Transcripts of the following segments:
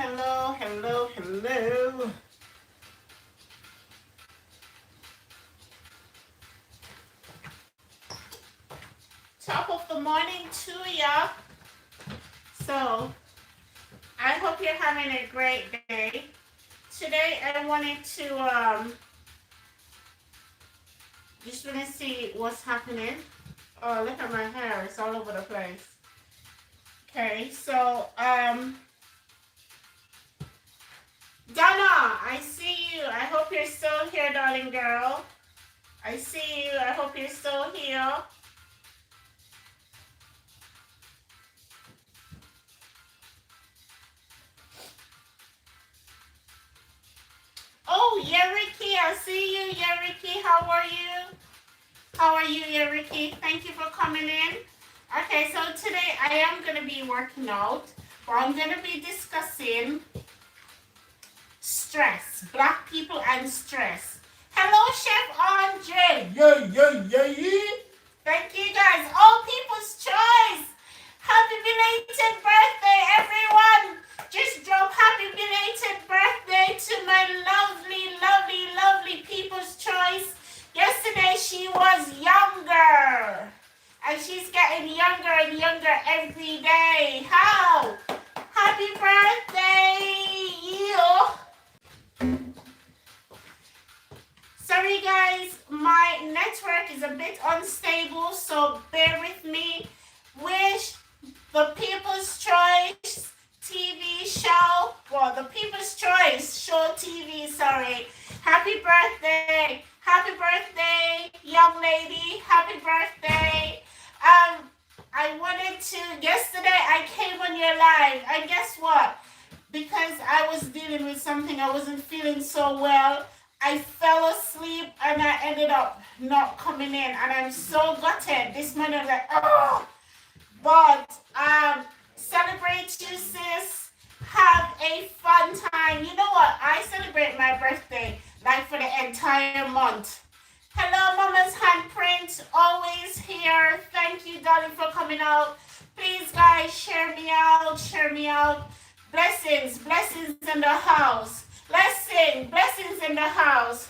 hello, hello, hello. Top of the morning to ya. So, I hope you're having a great day. Today, I wanted to just want to see what's happening. Oh, look at my hair; it's all over the place. Okay, so Donna, I see you. I hope you're still here, darling girl. I see you. I hope you're still here. Oh, Yeriki, I see you, Yeriki. How are you? How are you, Yeriki? Thank you for coming in. Okay, so today I am going to be working out, but I'm going to be discussing stress, black people and stress. Hello, Chef Andre. Yeah. Thank you, guys. All people's choice. Happy belated birthday, everyone. Just drop happy belated birthday to my lovely, lovely, lovely people's choice. Yesterday, she was younger. And she's getting younger and younger every day. How? Happy birthday, you. Sorry guys, my network is a bit unstable, so bear with me. Wish the People's Choice TV show, well, the People's Choice show TV, sorry. Happy birthday, young lady, happy birthday. I wanted to, yesterday I came on your live, and guess what? Because I was dealing with something, I wasn't feeling so well. I fell asleep and I ended up not coming in, and I'm so gutted. This morning I was like, oh, but celebrate you, sis. Have a fun time. You know what? I celebrate my birthday like for the entire month. Hello, Mama's Handprint, always here. Thank you, darling, for coming out. Please, guys, share me out, share me out. Blessings, blessings in the house. Let's sing, blessings in the house.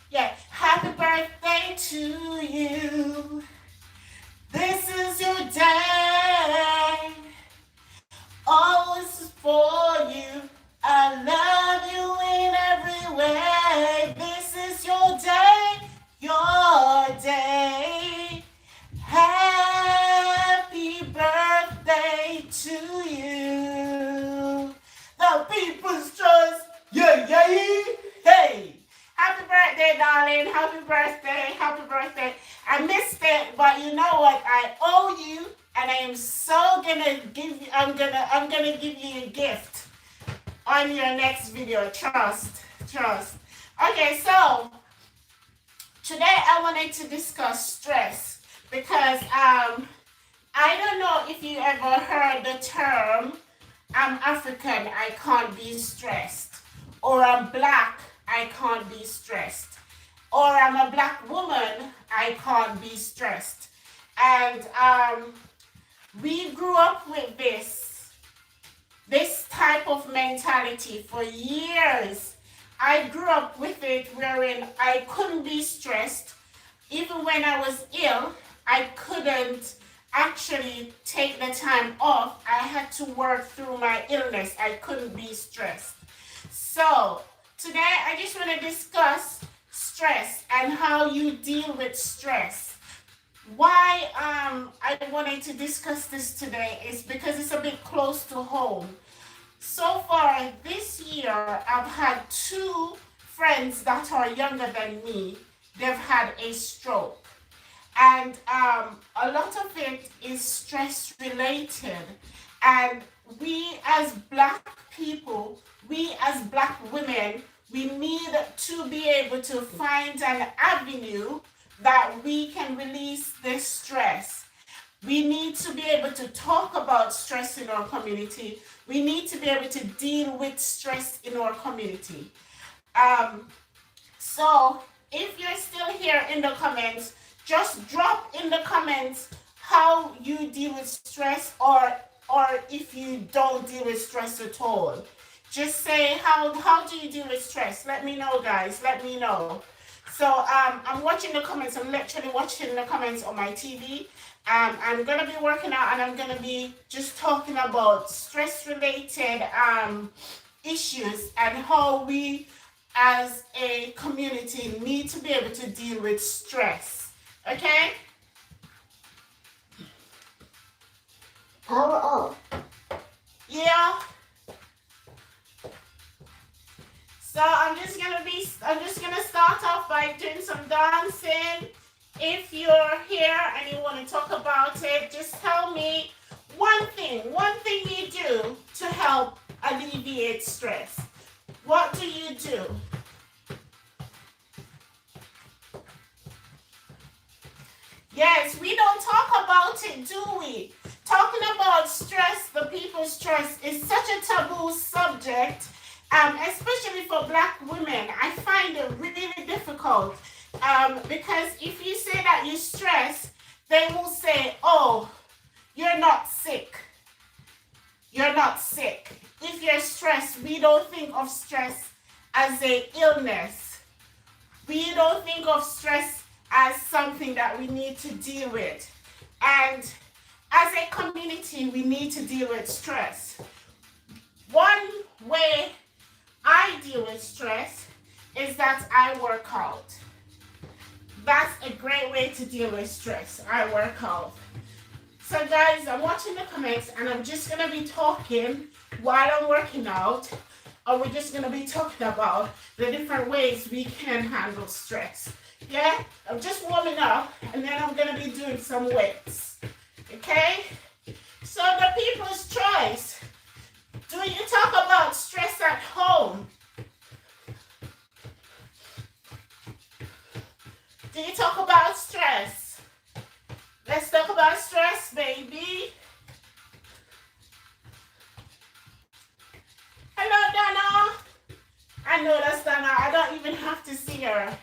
Yeah, happy birthday to you. This is your day. All this is for you. I love you in every way. This is your day, your day. Happy birthday to you. The people's choice. Yeah. Hey. Happy birthday, darling. Happy birthday. Happy birthday. I missed it, but you know what? I owe you, and I am so gonna give you. I'm gonna give you a gift on your next video. Trust. Okay, so today I wanted to discuss stress because I don't know if you ever heard the term I'm African, I can't be stressed, or I'm black, I can't be stressed, or I'm a black woman, I can't be stressed. And we grew up with this type of mentality for years. I grew up with it wherein I couldn't be stressed. Even when I was ill, I couldn't actually take the time off. I had to work through my illness. I couldn't be stressed. So today I just want to discuss stress and how you deal with stress. Why I wanted to discuss this today is because it's a bit close to home. So far this year, I've had 2 friends that are younger than me. They've had a stroke. And a lot of it is stress related. And we as black people, we as black women, we need to be able to find an avenue that we can release this stress. We need to be able to talk about stress in our community. We need to be able to deal with stress in our community. So if you're still here in the comments, just drop in the comments how you deal with stress, or if you don't deal with stress at all. Just say, how do you deal with stress? Let me know, guys. Let me know. So I'm watching the comments. I'm literally watching the comments on my TV. I'm gonna be working out, and I'm gonna be just talking about stress-related issues and how we, as a community, need to be able to deal with stress. Okay? Power off. Yeah. So I'm just gonna start off by doing some dancing. If you're here and you want to talk about it, just tell me one thing you do to help alleviate stress. What do you do? Yes, we don't talk about it, do we? Talking about stress, the people's stress, is such a taboo subject, especially for Black women. I find it really difficult because if you say that you're stressed, they will say, oh, you're not sick. You're not sick. If you're stressed, we don't think of stress as an illness. We don't think of stress as something that we need to deal with. And as a community, we need to deal with stress. One way I deal with stress is that I work out. That's a great way to deal with stress. I work out. So guys, I'm watching the comments and I'm just going to be talking while I'm working out, or we're just going to be talking about the different ways we can handle stress. Yeah, I'm just warming up and then I'm going to be doing some weights. Okay? So the people's choice. Do you talk about stress at home? Do you talk about stress? Let's talk about stress, baby. Hello, Donna. I know that's Donna. I don't even have to see her.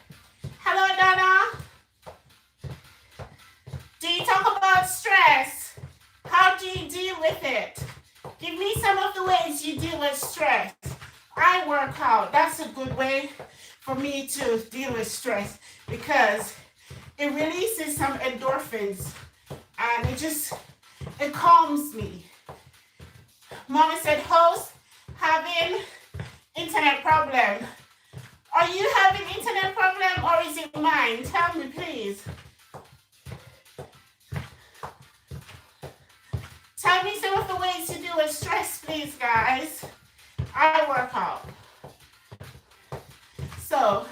Hello, Donna. Do you talk about stress? How do you deal with it? Give me some of the ways you deal with stress. I work out. That's a good way for me to deal with stress because it releases some endorphins and it calms me. Mama said, host, having internet problem. Are you having internet problem or is it mine? Tell me, please. Tell me some of the ways to deal with stress, please, guys. I work out. So,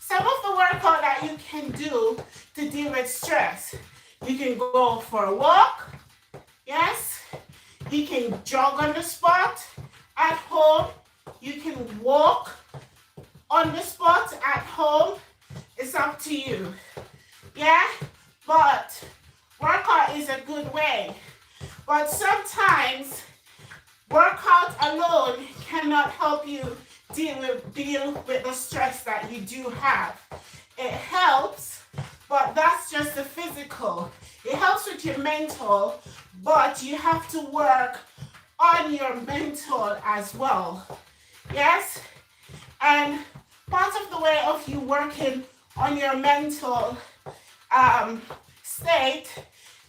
some of the workout that you can do to deal with stress. You can go for a walk. Yes. You can jog on the spot at home. You can walk on the spot at home. It's up to you. Yeah? But workout is a good way. But sometimes workout alone cannot help you deal with the stress that you do have. It helps, but that's just the physical. It helps with your mental, but you have to work on your mental as well. Yes? And part of the way of you working on your mental state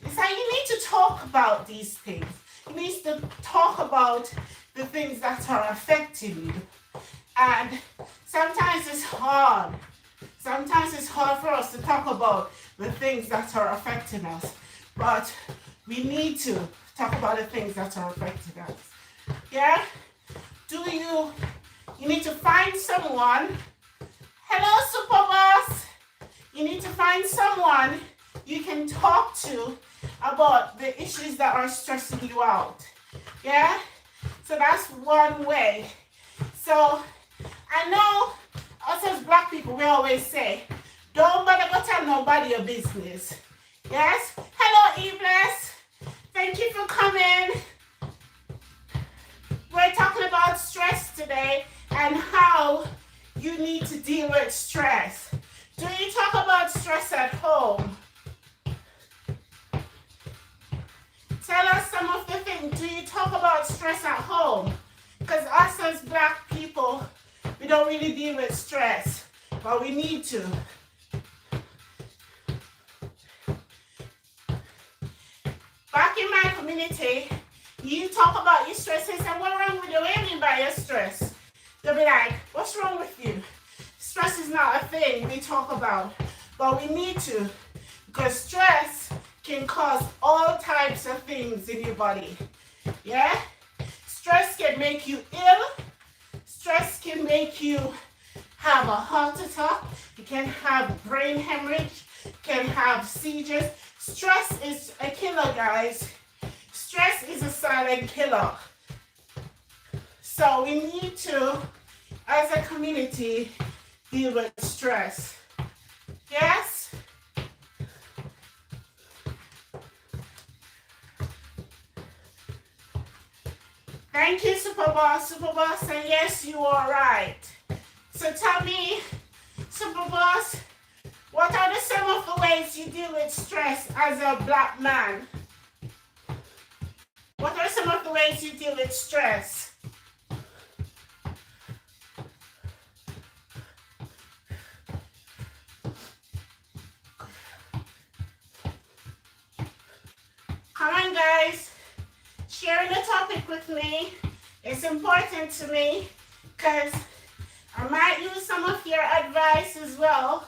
is that you need to talk about these things. You need to talk about the things that are affecting you. And sometimes it's hard. Sometimes it's hard for us to talk about the things that are affecting us. But we need to talk about the things that are affecting us. Yeah? You need to find someone. Hello, Superboss. You need to find someone you can talk to about the issues that are stressing you out. Yeah? So that's one way. So I know us as Black people, we always say, don't bother go tell nobody your business. Yes? Hello, E-Bless. Thank you for coming. We're talking about stress today and how you need to deal with stress. Do you talk about stress at home? Tell us some of the things. Do you talk about stress at home? don't really deal with stress, but we need to. Back in my community, you talk about your stress and say, what's wrong with you? What do you mean by your stress? They'll be like, what's wrong with you? Stress is not a thing we talk about, but we need to, because stress can cause all types of things in your body. Yeah? Stress can make you ill. Stress can make you have a heart attack. You can have brain hemorrhage. You can have seizures. Stress is a killer, guys. Stress is a silent killer. So we need to, as a community, deal with stress. Yes? Thank you, Superboss. Superboss, and yes, you are right. So tell me, Superboss, what are some of the ways you deal with stress as a black man? What are some of the ways you deal with stress? Come on, guys. Sharing the topic with me is important to me because I might use some of your advice as well.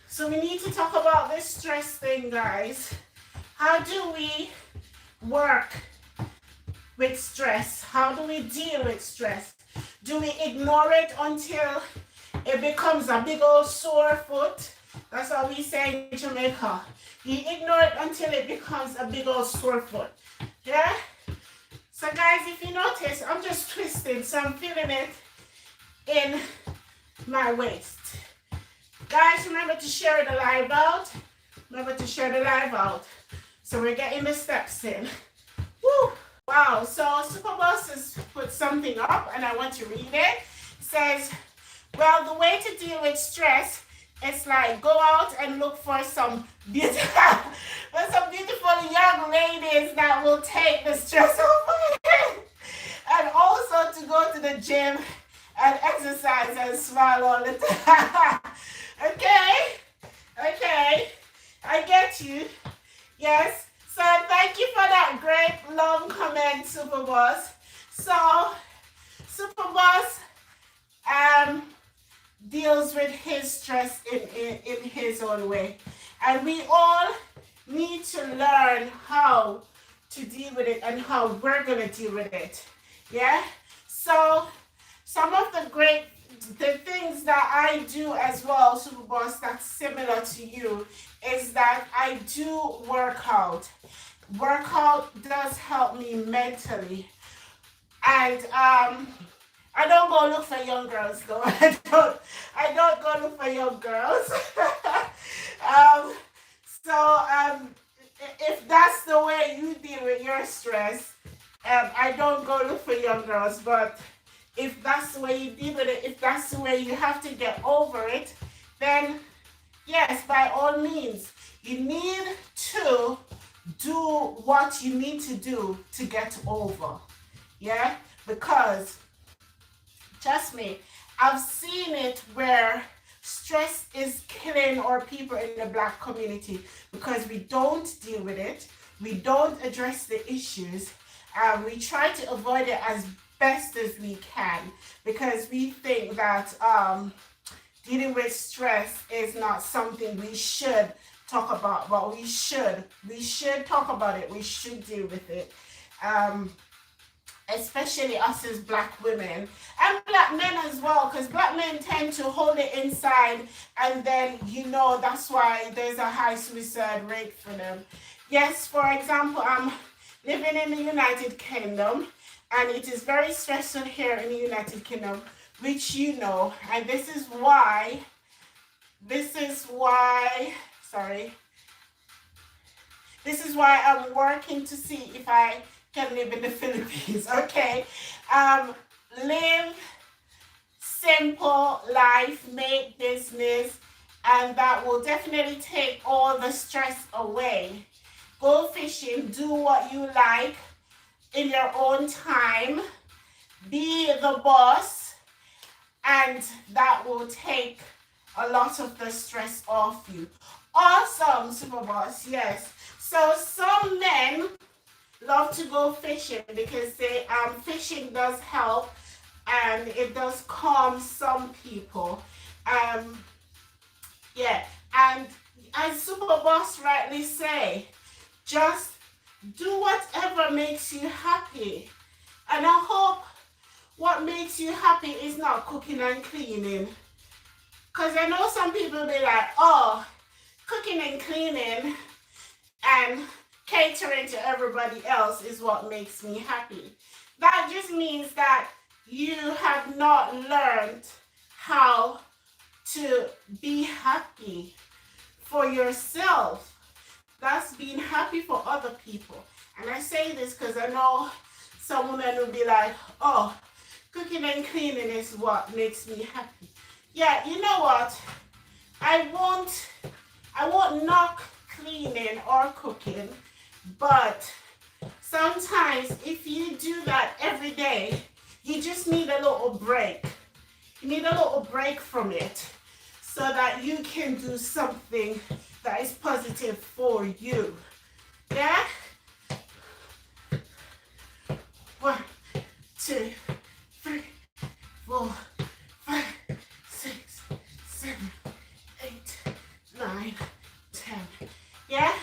So we need to talk about this stress thing, guys. How do we work with stress? How do we deal with stress? Do we ignore it until it becomes a big old sore foot? That's what we say in Jamaica. You ignore it until it becomes a big old sore foot. Yeah? So guys, if you notice, I'm just twisting, so I'm feeling it in my waist. Guys, remember to share the live out. Remember to share the live out. So we're getting the steps in. Woo! Wow, so Superboss has put something up and I want to read it. It says, well, the way to deal with stress is like go out and look for some beautiful young ladies that will take the stress away. And also to go to the gym and exercise and smile all the time. Okay? Okay. I get you. Yes. So thank you for that great long comment, Superboss. So Superboss deals with his stress in his own way. And we all need to learn how to deal with it and how we're going to deal with it. Yeah? So some of the things that I do as well, Superboss, that's similar to you, is that I do workout. Workout does help me mentally. And I don't go look for young girls though. I don't go look for young girls. If that's the way you deal with your stress, I don't go look for young girls. But if that's the way you deal with it, if that's the way you have to get over it, then yes, by all means, you need to do what you need to do to get over. Yeah? Because trust me, I've seen it where stress is killing our people in the black community because we don't deal with it, we don't address the issues, we try to avoid it as best as we can because we think that dealing with stress is not something we should talk about, but we should talk about it, we should deal with it. Especially us as black women and black men as well, because black men tend to hold it inside, and then that's why there's a high suicide rate for them. Yes, for example, I'm living in the United Kingdom and it is very stressful here in the United Kingdom, which and this is why I'm working to see if I can live in the Philippines. Okay, live simple life, make business, and that will definitely take all the stress away. Go fishing, do what you like in your own time, be the boss, and that will take a lot of the stress off you. Awesome, Superboss. Yes. So some men love to go fishing because fishing does help and it does calm some people. Yeah, and as Superboss rightly say, just do whatever makes you happy. And I hope what makes you happy is not cooking and cleaning. Because I know some people be like, oh, cooking and cleaning and catering to everybody else is what makes me happy. That just means that you have not learned how to be happy for yourself. That's being happy for other people. And I say this because I know some women will be like, oh, cooking and cleaning is what makes me happy. Yeah, you know what? I won't knock cleaning or cooking, but sometimes if you do that every day, you just need a little break. You need a little break from it so that you can do something that is positive for you. Yeah? 1, 2, 3, 4, 5, 6, 7, 8, 9, 10. Yeah?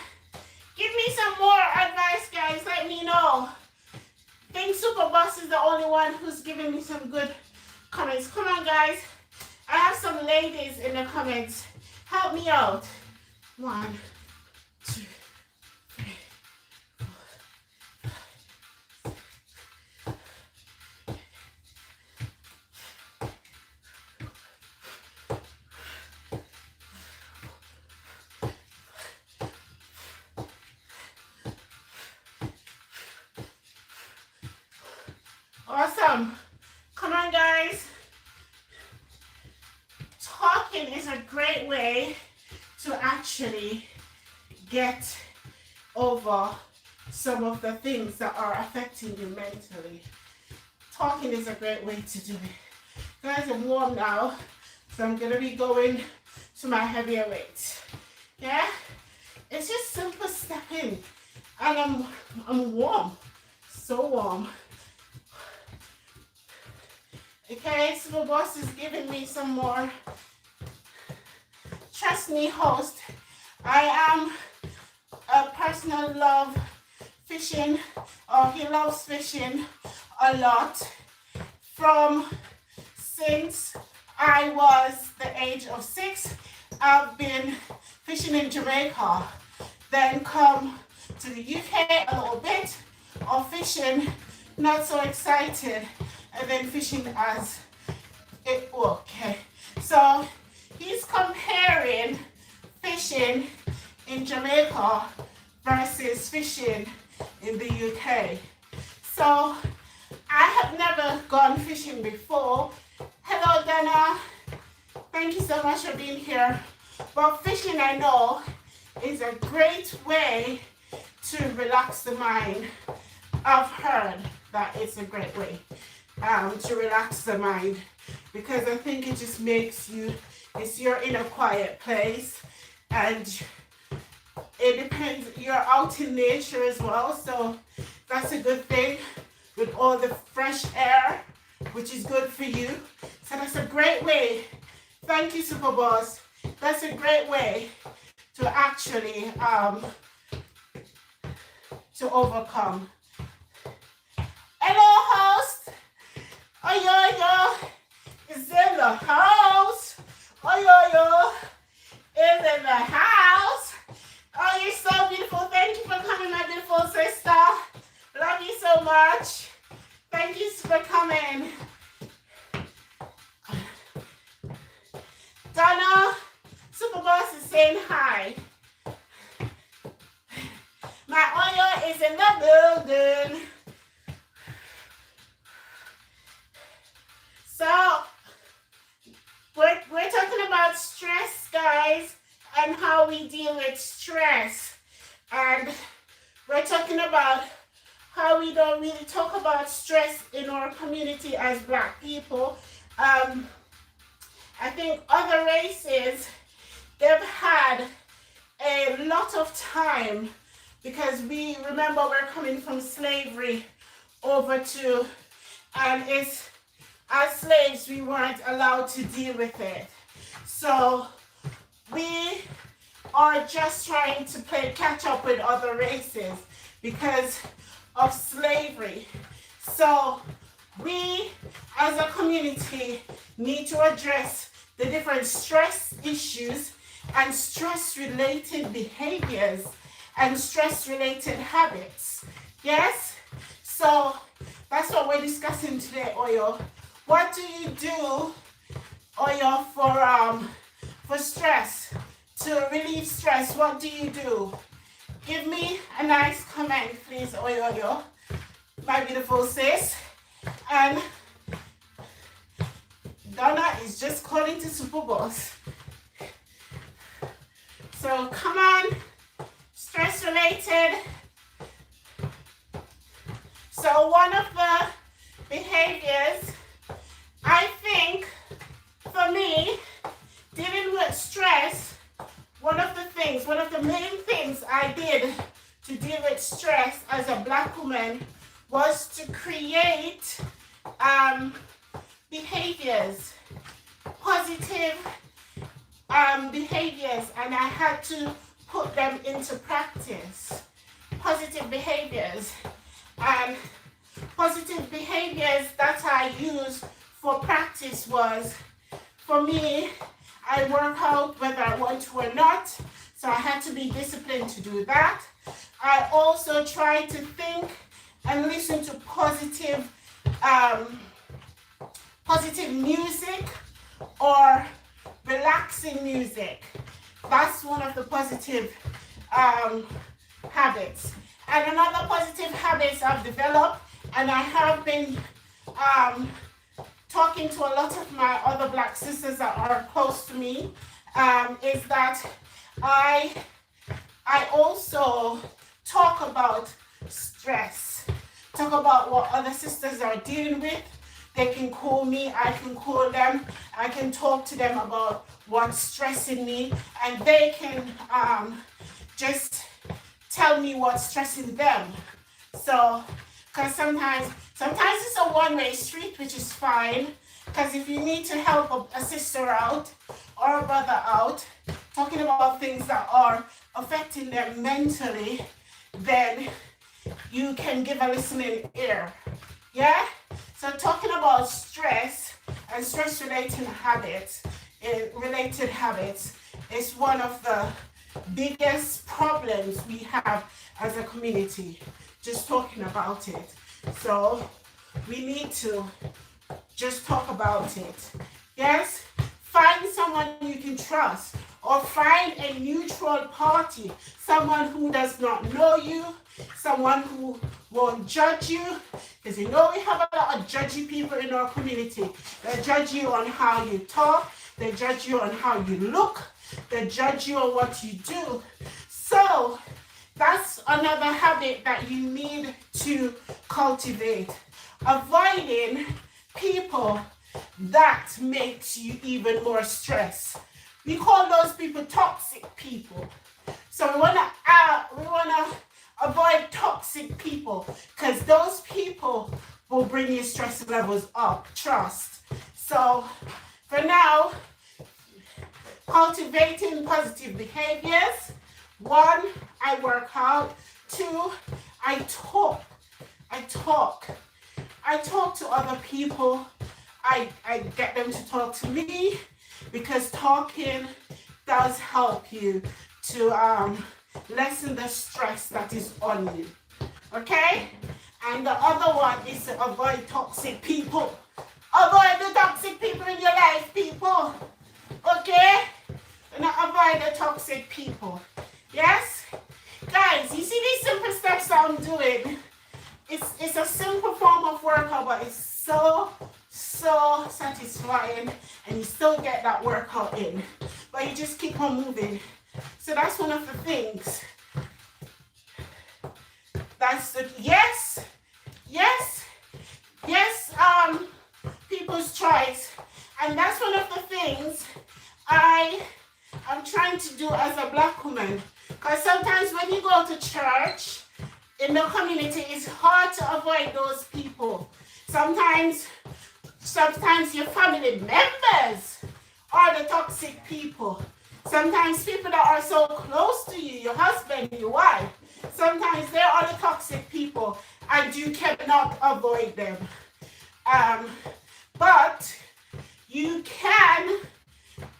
Give me some more advice, guys. Let me know. I think Superboss is the only one who's giving me some good comments. Come on, guys. I have some ladies in the comments. Help me out. 1, 2, 3, 4. Awesome. Come on, guys. Talking is a great way to actually get over some of the things that are affecting you mentally. Talking is a great way to do it. Guys, I'm warm now, so I'm gonna be going to my heavier weights. Yeah? It's just simple stepping. And I'm warm. So warm. Okay, Superboss is giving me some more. Trust me, host, I am a person who loves fishing, or he loves fishing a lot. Since I was the age of 6, I've been fishing in Jamaica, then come to the UK a little bit, or fishing, not so excited, and then fishing as it, okay. So he's comparing fishing in Jamaica versus fishing in the UK. So I have never gone fishing before. Hello, Dana. Thank you so much for being here. But fishing, I know, is a great way to relax the mind. I've heard that it's a great way to relax the mind, because I think it just makes you, you're in a quiet place, and it depends, you're out in nature as well, so that's a good thing with all the fresh air, which is good for you. So that's a great way. Thank you, Superboss. That's a great way to actually to overcome. Hello, host. Oyoyo is in the house. Oyoyo is in the house. Oh, you're so beautiful. Thank you for coming, my beautiful sister. Love you so much. Thank you for coming. Donna, Superboss is saying hi. My oil is in the building. So, we're talking about stress, guys, and how we deal with stress. And we're talking about how we don't really talk about stress in our community as Black people. I think other races, they've had a lot of time because we remember we're coming from slavery over to, and it's, as slaves, we weren't allowed to deal with it. So we are just trying to play catch up with other races because of slavery. So we as a community need to address the different stress issues and stress related behaviors and stress related habits. Yes? So that's what we're discussing today, Oyo. What do you do, Oyo, for stress? To relieve stress, what do you do? Give me a nice comment, please, Oyo, my beautiful sis. And Donna is just calling to Super Boss. So come on, stress related. So one of the behaviors, I think, for me, dealing with stress, one of the main things I did to deal with stress as a Black woman was to create behaviors, positive behaviors, and I had to put them into practice. Positive behaviors. And positive behaviors that I used for practice was, for me, I work out whether I want to or not, so I had to be disciplined to do that. I also try to think and listen to positive music or relaxing music. That's one of the positive habits. And another positive habits I've developed, and I have been talking to a lot of my other Black sisters that are close to me, is that I also talk about stress, talk about what other sisters are dealing with. They can call me, I can call them, I can talk to them about what's stressing me, and they can just tell me what's stressing them. So, because sometimes it's a one-way street, which is fine, because if you need to help a sister out or a brother out, talking about things that are affecting them mentally, then you can give a listening ear. Yeah? So talking about stress and stress-related habits is one of the biggest problems we have as a community, just talking about it. So we need to just talk about it. Yes? Find someone you can trust, or find a neutral party, someone who does not know you, someone who won't judge you, because you know we have a lot of judgy people in our community. They judge you on how you talk, they judge you on how you look, they judge you on what you do. So that's another habit that you need to cultivate. Avoiding people that makes you even more stressed. We call those people toxic people. So we wanna avoid toxic people, because those people will bring your stress levels up. Trust. So for now, cultivating positive behaviors. 1, I work out. 2, I talk to other people. I get them to talk to me, because talking does help you to lessen the stress that is on you. Okay? And the other one is to avoid toxic people. Avoid the toxic people in your life, people. Okay? And avoid the toxic people. Yes? Guys, you see these simple steps that I'm doing? It's a simple form of workout, but it's so satisfying, and you still get that workout in. But you just keep on moving. So that's one of the things. That's the yes, people's choice. And that's one of the things I'm trying to do as a Black woman. Because sometimes when you go to church in the community, it's hard to avoid those people. Sometimes your family members are the toxic people. Sometimes people that are so close to you, your husband, your wife, sometimes they are the toxic people and you cannot avoid them. But you can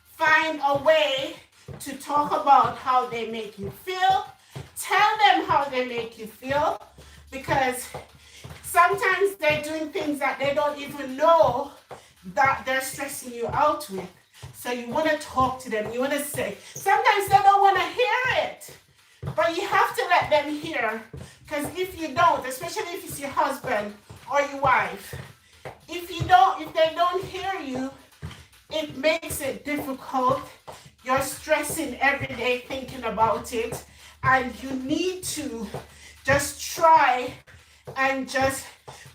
find a way to talk about how they make you feel. Tell them how they make you feel, because sometimes they're doing things that they don't even know that they're stressing you out with. So you want to talk to them. You want to say, sometimes they don't want to hear it, but you have to let them hear. Because if you don't, especially if it's your husband or your wife, if they don't hear you, it makes it difficult. You're stressing every day thinking about it, and you need to just try and just,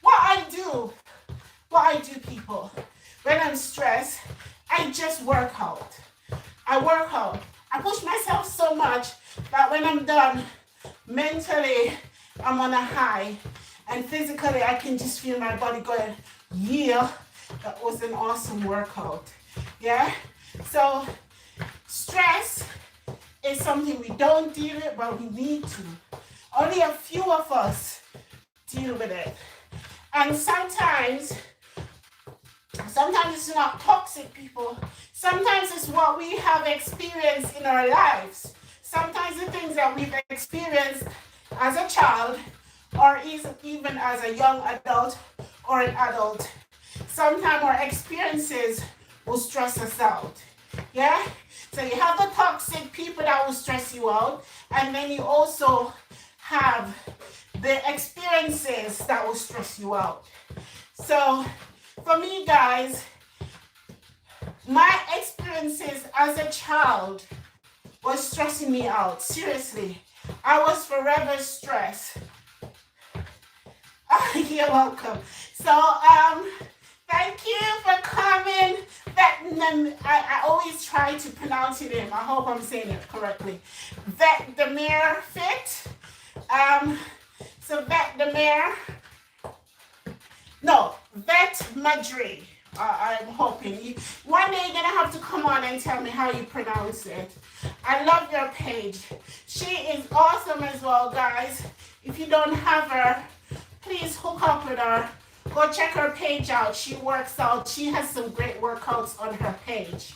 what I do people, when I'm stressed, I just work out. I work out. I push myself so much that when I'm done, mentally, I'm on a high. And physically, I can just feel my body going, yeah, that was an awesome workout. Yeah? So, stress is something we don't deal with, but we need to. Only a few of us deal with it. And sometimes it's not toxic people. Sometimes it's what we have experienced in our lives. Sometimes the things that we've experienced as a child, or even as a young adult or an adult. Sometimes our experiences will stress us out. Yeah? So you have the toxic people that will stress you out, and then you also have the experiences that will stress you out. So for me, guys, my experiences as a child was stressing me out. Seriously, I was forever stressed. You're welcome. So, thank you for coming. I always try to pronounce your name. I hope I'm saying it correctly. Vetdemir Fit. So Vetdemir. No, Vet Madri. I'm hoping one day you're gonna have to come on and tell me how you pronounce it. I love your page. She is awesome as well, guys. If you don't have her, please hook up with her. Go check her page out. She works out. She has some great workouts on her page.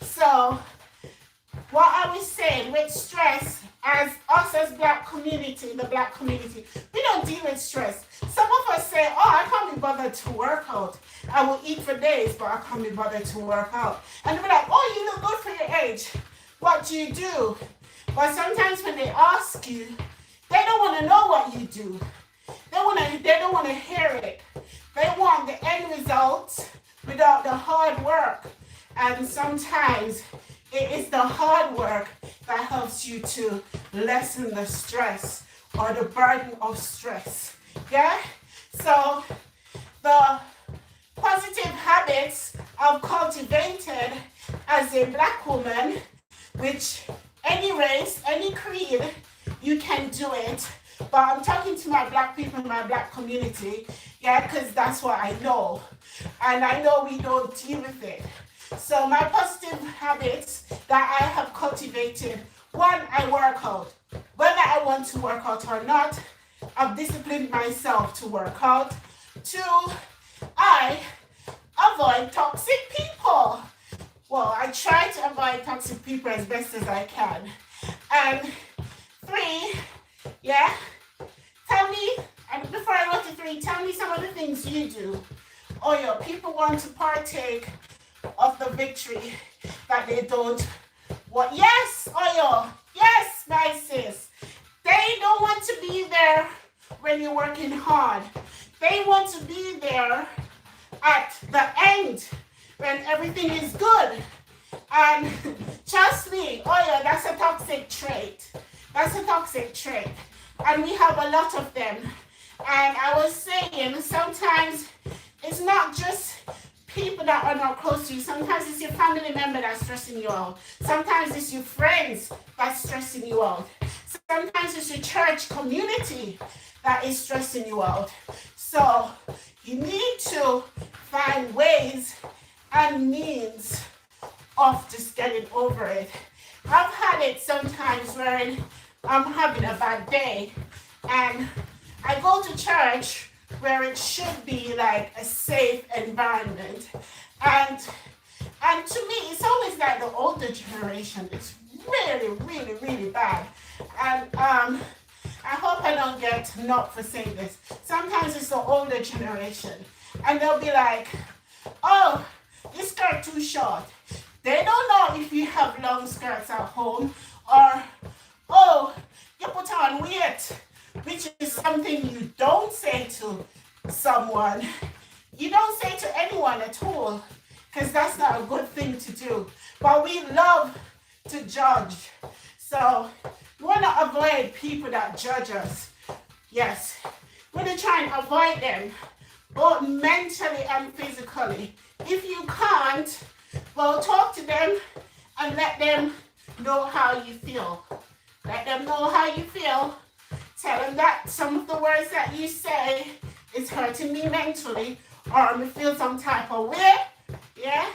So what I was saying with stress, as us as Black community, the Black community, we don't deal with stress. Some of us say, oh, I can't be bothered to work out. I will eat for days, but I can't be bothered to work out. And we're like, oh, you look good for your age. What do you do? But sometimes when they ask you, they don't want to know what you do. They don't want to hear it. They want the end result without the hard work. And sometimes it is the hard work that helps you to lessen the stress or the burden of stress. Yeah? So the positive habits I've cultivated as a Black woman, which any race, any creed, you can do it. But I'm talking to my Black people, my Black community, yeah, because that's what I know. And I know we don't deal with it. So my positive habits that I have cultivated, one, I work out. Whether I want to work out or not, I've disciplined myself to work out. Two, I avoid toxic people. Well, I try to avoid toxic people as best as I can. And three, yeah, tell me, and before I go to three, tell me some of the things you do. Oh, yeah, people want to partake of the victory that they don't want. Yes, Oyo, yes, my sis. They don't want to be there when you're working hard. They want to be there at the end when everything is good. And trust me, Oyo, that's a toxic trait. That's a toxic trait. And we have a lot of them. And I was saying, sometimes it's not just people that are not close to you. Sometimes it's your family member that's stressing you out. Sometimes it's your friends that's stressing you out. Sometimes it's your church community that is stressing you out. So you need to find ways and means of just getting over it. I've had it sometimes where I'm having a bad day and I go to church where it should be like a safe environment. And to me, it's always like the older generation. It's really, really, really bad. And I hope I don't get knocked for saying this. Sometimes it's the older generation. And they'll be like, oh, this skirt too short. They don't know if you have long skirts at home, or, oh, you put on weight, which is something you don't say to someone. You don't say to anyone at all, because that's not a good thing to do. But we love to judge. So we want to avoid people that judge us. Yes, we're going to try and avoid them, both mentally and physically. If you can't, well, talk to them and let them know how you feel. Let them know how you feel. Tell them that some of the words that you say is hurting me mentally, or I feel some type of way. Yeah?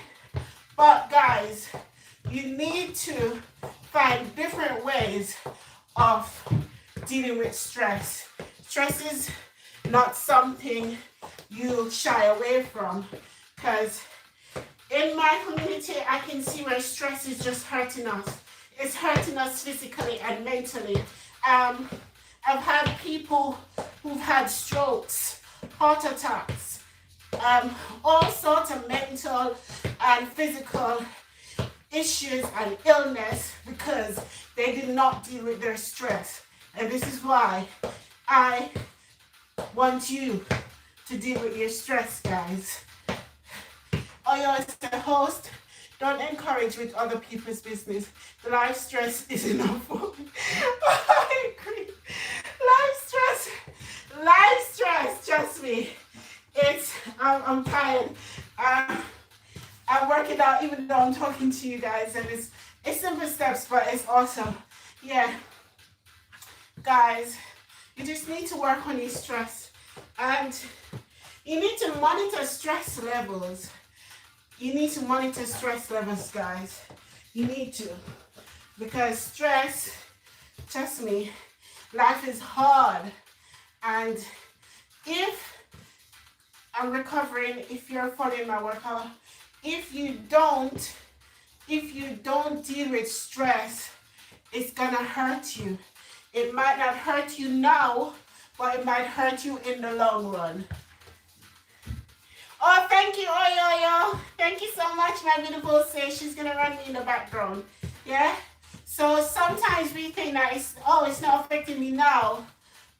But guys, you need to find different ways of dealing with stress. Stress is not something you shy away from, because in my community, I can see where stress is just hurting us. It's hurting us physically and mentally. I've had people who've had strokes, heart attacks, all sorts of mental and physical issues and illness because they did not deal with their stress. And this is why I want you to deal with your stress, guys. Oyo, as a host, don't encourage with other people's business. Life stress is enough for me. I agree. Life stress, trust me. I'm tired. I'm working out even though I'm talking to you guys, and it's simple steps, but it's awesome. Yeah. Guys, you just need to work on your stress, and you need to monitor stress levels. You need to monitor stress levels, guys. You need to. Because stress, trust me, life is hard. And if I'm recovering, if you're following my workout, if you don't deal with stress, it's gonna hurt you. It might not hurt you now, but it might hurt you in the long run. Oh, thank you, Oyo. Thank you so much, my beautiful sis. She's going to run me in the background. Yeah? So sometimes we think that it's not affecting me now.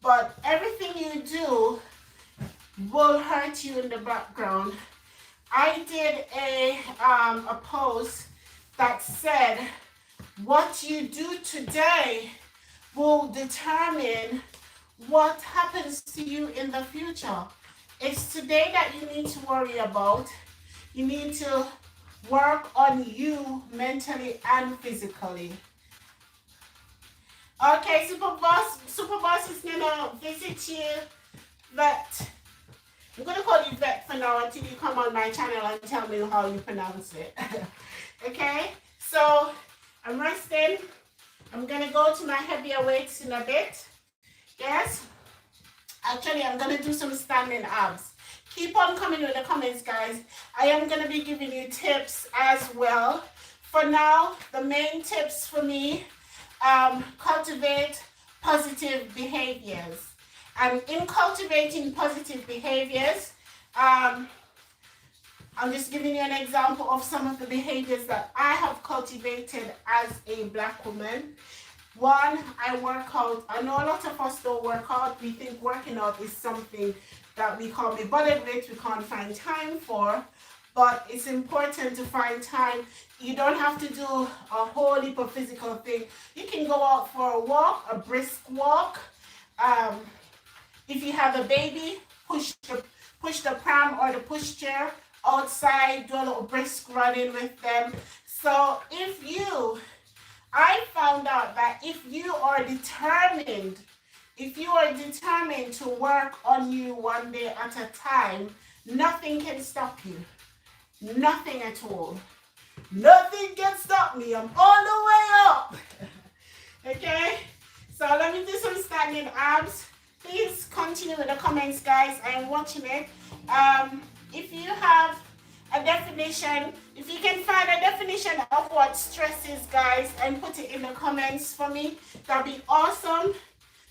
But everything you do will hurt you in the background. I did a post that said, what you do today will determine what happens to you in the future. It's today that you need to worry about. You need to work on you mentally and physically. Okay, Superboss is gonna visit you, Vet. I'm gonna call you Vet for now until you come on my channel and tell me how you pronounce it. Okay, so I'm resting. I'm gonna go to my heavier weights in a bit. Yes. Actually, I'm going to do some standing abs. Keep on coming with the comments, guys. I am going to be giving you tips as well. For now, the main tips for me, cultivate positive behaviors. And in cultivating positive behaviors, I'm just giving you an example of some of the behaviors that I have cultivated as a Black woman. One, I work out. I know a lot of us don't work out. We think working out is something that we can't be bothered with, we can't find time for. But it's important to find time. You don't have to do a whole heap of physical thing. You can go out for a walk, a brisk walk. If you have a baby, push the pram or the pushchair outside, do a little brisk running with them. So I found out that if you are determined to work on you one day at a time, nothing can stop you. Nothing at all. Nothing can stop me. I'm all the way up. Okay? So let me do some standing abs. Please continue with the comments, guys. I am watching it. If you have a definition, if you can find a definition of what stress is, guys, and put it in the comments for me, that'd be awesome.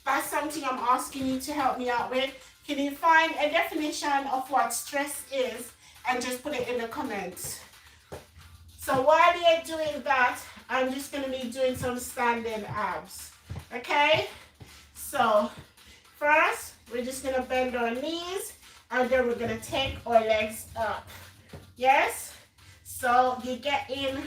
That's something I'm asking you to help me out with. Can you find a definition of what stress is and just put it in the comments? So while you're doing that, I'm just going to be doing some standing abs. Okay? So first, we're just going to bend our knees and then we're going to take our legs up. Yes? So you get in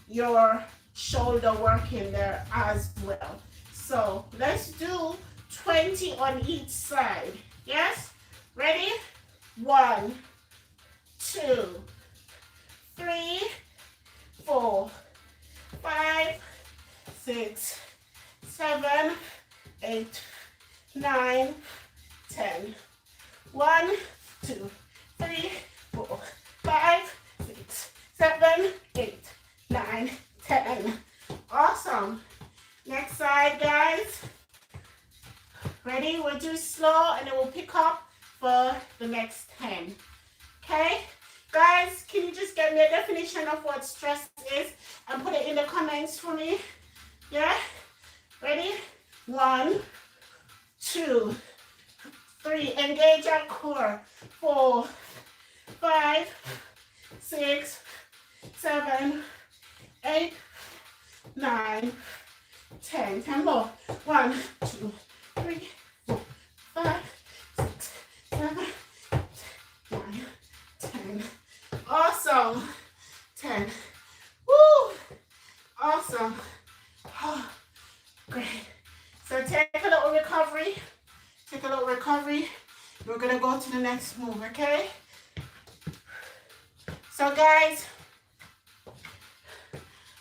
your shoulder working there as well. So let's do 20 on each side. Yes? Ready? 1, 2, 3, 4, 5, 6, 7, 8, 9, 10. 1, 2, 3, 4, 5, 6, 7, 8, 9, 10. Awesome. Next side, guys. Ready? We'll do slow and then we'll pick up for the next 10. Okay? Guys, can you just get me a definition of what stress is and put it in the comments for me? Yeah? Ready? 1, 2, 3. Engage our core. 4, 5, 6, 7, 8, 9, 10. 10 more. 1, 2, 3, 4, 5, 6, 7, 8, 9, 10. Awesome. 10. Woo! Awesome. Oh, great. So take a little recovery. Take a little recovery. We're going to go to the next move, okay? So guys,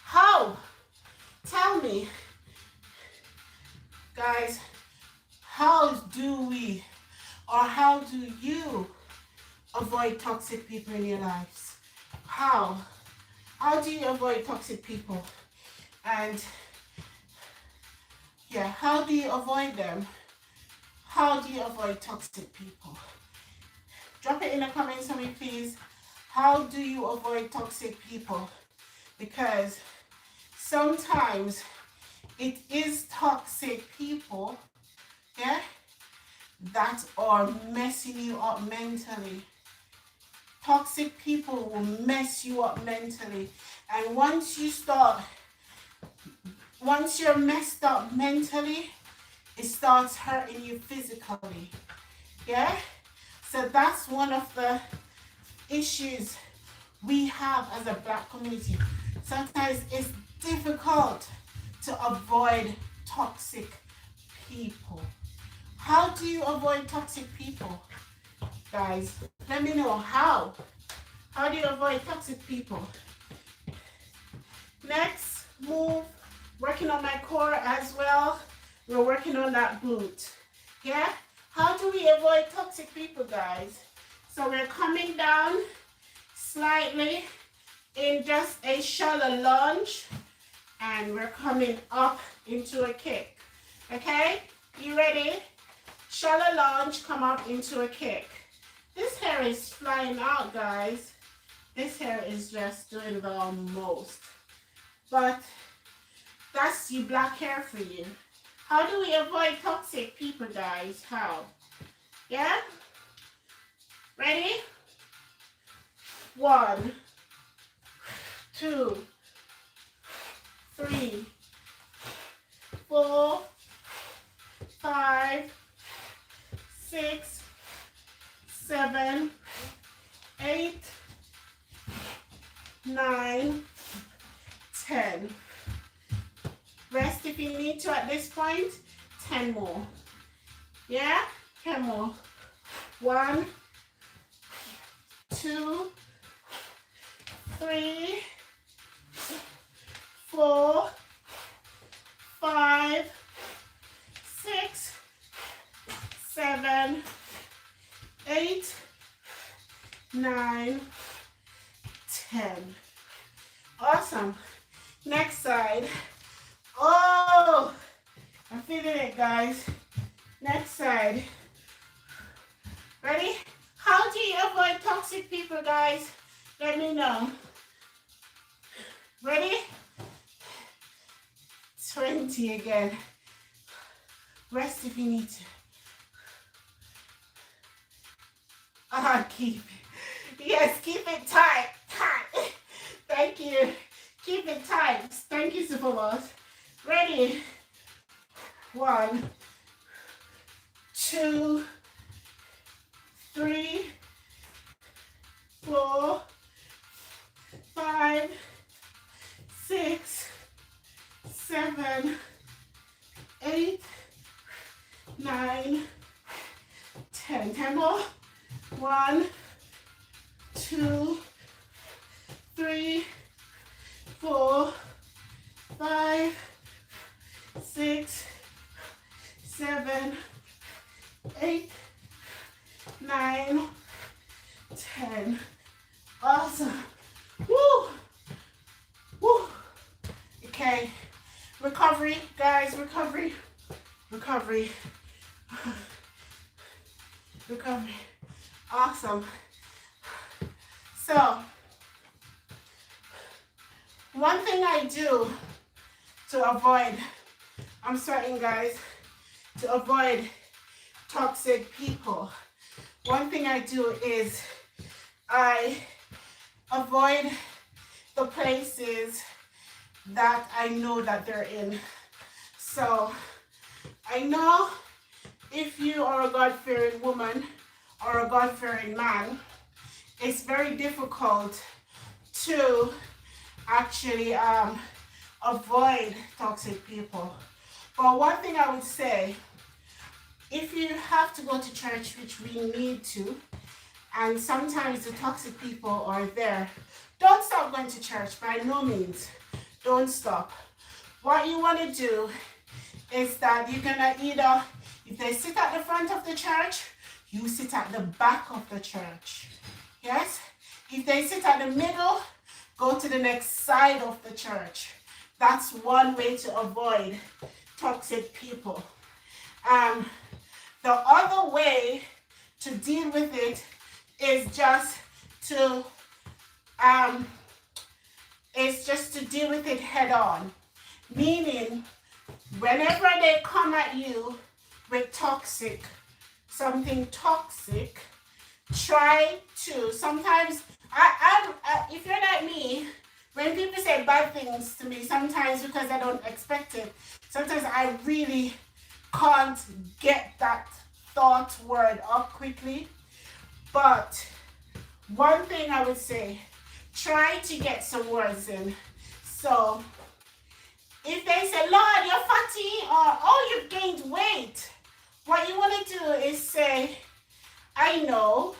how? Tell me. Guys, how do we or how do you avoid toxic people in your lives? How? How do you avoid toxic people? And yeah, how do you avoid them? How do you avoid toxic people? Drop it in the comments for me, please. How do you avoid toxic people? Because sometimes it is toxic people, yeah, that are messing you up mentally. Toxic people will mess you up mentally. And once you're messed up mentally, it starts hurting you physically. Yeah? So that's one of the issues we have as a Black community. Sometimes it's difficult to avoid toxic people. How do you avoid toxic people? Guys, let me know how. How do you avoid toxic people? Next move, working on my core as well. We're working on that glute. Yeah? How do we avoid toxic people, guys? So we're coming down slightly in just a shallow lunge. And we're coming up into a kick. Okay? You ready? Shallow lunge, come up into a kick. This hair is flying out, guys. This hair is just doing the most. But that's your Black hair for you. How do we avoid toxic people, guys? How? Yeah? Ready? 1, 2, 3, 4, 5, 6, 7, 8, 9, 10. Rest if you need to at this point. 10 more. Yeah? 10 more. 1, 2, 3, 4, 5, 6, 7, 8, 9, 10. Awesome. Next side. Oh, I'm feeling it, guys. Next side. Ready? How do you avoid toxic people, guys? Let me know. Ready? 20 again. Rest if you need to. Keep it. Yes, keep it tight. Tight. Thank you. Keep it tight. Thank you, Superboss. Ready? 1, 2, 3, 4, 5, 6, 7, 8, 9, 10. 10 more. 1, 2, 3, 4, 5, 6, 7, 8, 9, 10. Awesome. Woo! Woo! Okay. Recovery, guys. Recovery. Recovery. Recovery. Awesome. So, one thing I do to avoid, I'm sweating, guys, to avoid toxic people, one thing I do is I avoid the places that I know that they're in. So I know if you are a God-fearing woman or a God-fearing man, it's very difficult to actually avoid toxic people. But one thing I would say, if you have to go to church, which we need to, and sometimes the toxic people are there, don't stop going to church. By no means, don't stop. What you want to do is that you're gonna either, if they sit at the front of the church, you sit at the back of the church. Yes? If they sit at the middle, go to the next side of the church. That's one way to avoid toxic people. The other way to deal with it is just to deal with it head on. Meaning, whenever they come at you with something toxic, try to, sometimes, if you're like me, when people say bad things to me, sometimes because I don't expect it, sometimes I really can't get that thought word up quickly. But one thing I would say, try to get some words in. So if they say, Lord, you're fatty, or oh, you've gained weight, what you want to do is say, I know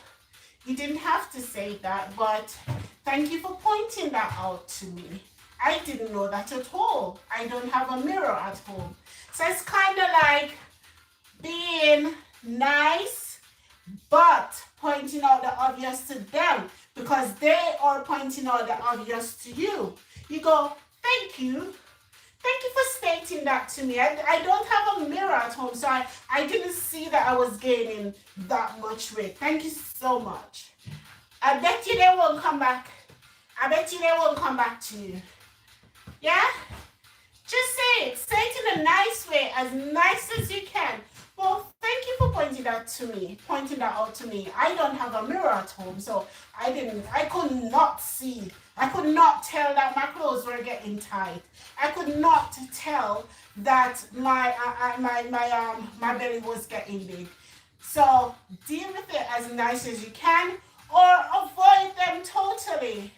you didn't have to say that, but thank you for pointing that out to me. I didn't know that at all. I don't have a mirror at home. So it's kind of like being nice, but pointing out the obvious to them, because they are pointing out the obvious to you. You go, thank you. Thank you for stating that to me. I don't have a mirror at home, so I didn't see that I was gaining that much weight. Thank you so much. I bet you they won't come back. I bet you they won't come back to you. Yeah? Just say it. Say it in a nice way, as nice as you can. Well, thank you for pointing that out to me. I don't have a mirror at home, so I could not see. I could not tell that my clothes were getting tight. I could not tell that my belly was getting big. So deal with it as nice as you can, or avoid them totally.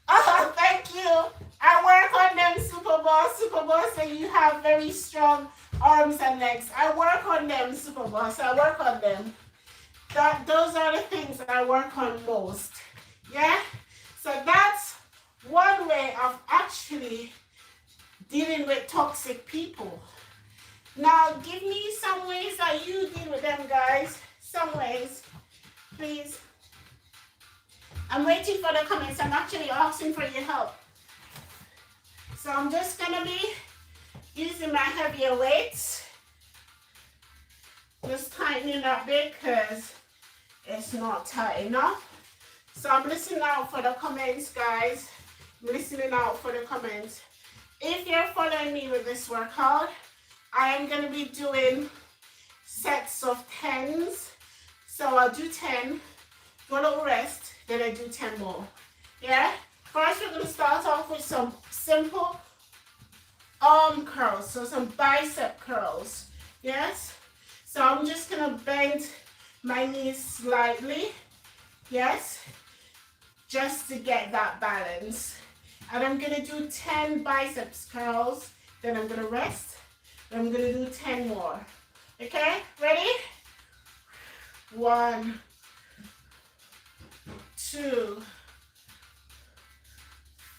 Oh, thank you. I work on them, Superboss, and you have very strong arms and legs. I work on them, Superboss. I work on them. those are the things that I work on most. Yeah? So that's one way of actually dealing with toxic people. Now, give me some ways that you deal with them, guys. Some ways, please. I'm waiting for the comments. I'm actually asking for your help. So I'm just gonna be using my heavier weights. Just tightening up because it's not tight enough. So I'm listening out for the comments, guys. I'm listening out for the comments. If you're following me with this workout, I am going to be doing sets of 10s. So I'll do 10, do a little rest, then I do 10 more. Yeah? First, we're going to start off with some simple arm curls, so some bicep curls. Yes? So I'm just going to bend my knees slightly. Yes? Just to get that balance. And I'm going to do 10 biceps curls, then I'm going to rest. I'm going to do 10 more. Okay? Ready? 1, 2,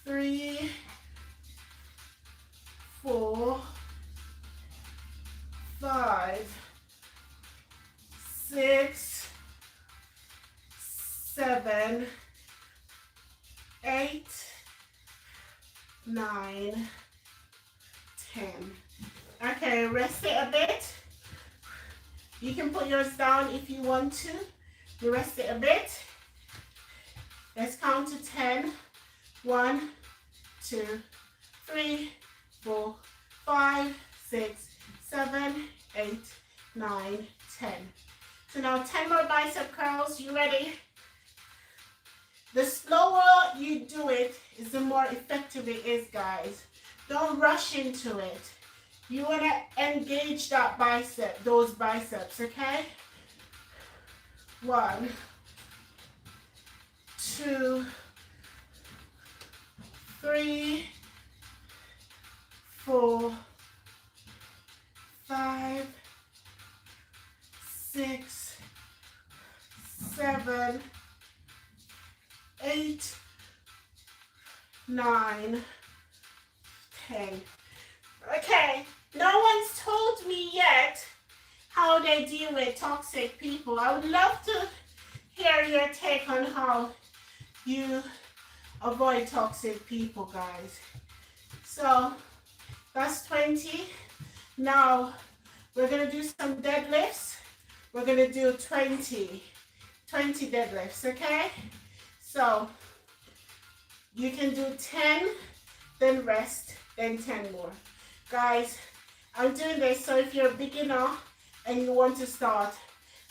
3, 4, 5, 6, 7, 8, 9, 10. Okay, rest it a bit. You can put yours down if you want to. You rest it a bit. Let's count to 10. 1, 2, 3, 4, 5, 6, 7, 8, 9, 10. So now 10 more bicep curls. You ready? The slower you do it is the more effective it is, guys. Don't rush into it. You want to engage that bicep, those biceps, okay? 1, 2, 3, 4, 5, 6, 7, 8, 9, 10. Okay, no one's told me yet how they deal with toxic people. I would love to hear your take on how you avoid toxic people, guys. So that's 20. Now we're gonna do some deadlifts. We're gonna do 20 deadlifts, okay? So you can do 10, then rest, then 10 more. Guys, I'm doing this so if you're a beginner and you want to start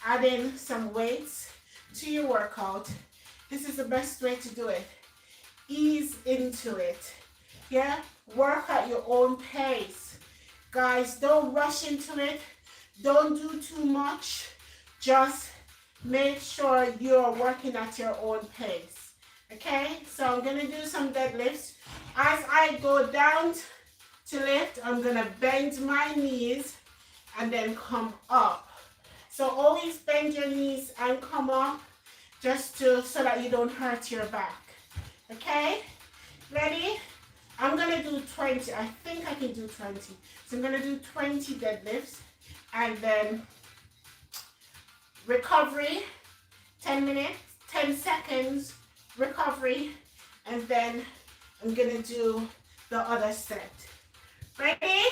adding some weights to your workout, this is the best way to do it. Ease into it. Yeah? Work at your own pace. Guys, don't rush into it. Don't do too much. Just make sure you're working at your own pace. Okay? So I'm going to do some deadlifts. As I go down to lift, I'm going to bend my knees and then come up. So always bend your knees and come up just so that you don't hurt your back. Okay? Ready? I'm going to do 20. I think I can do 20. So I'm going to do 20 deadlifts and then recovery, 10 minutes, 10 seconds, recovery, and then I'm going to do the other set. Ready?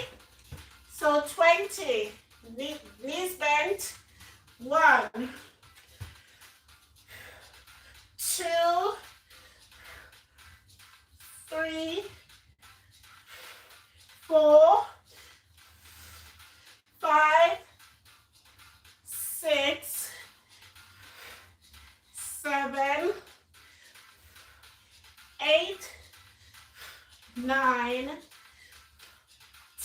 So 20, knees bent, 1, 2, 3, 4, 5, 6, 7, 8, 9,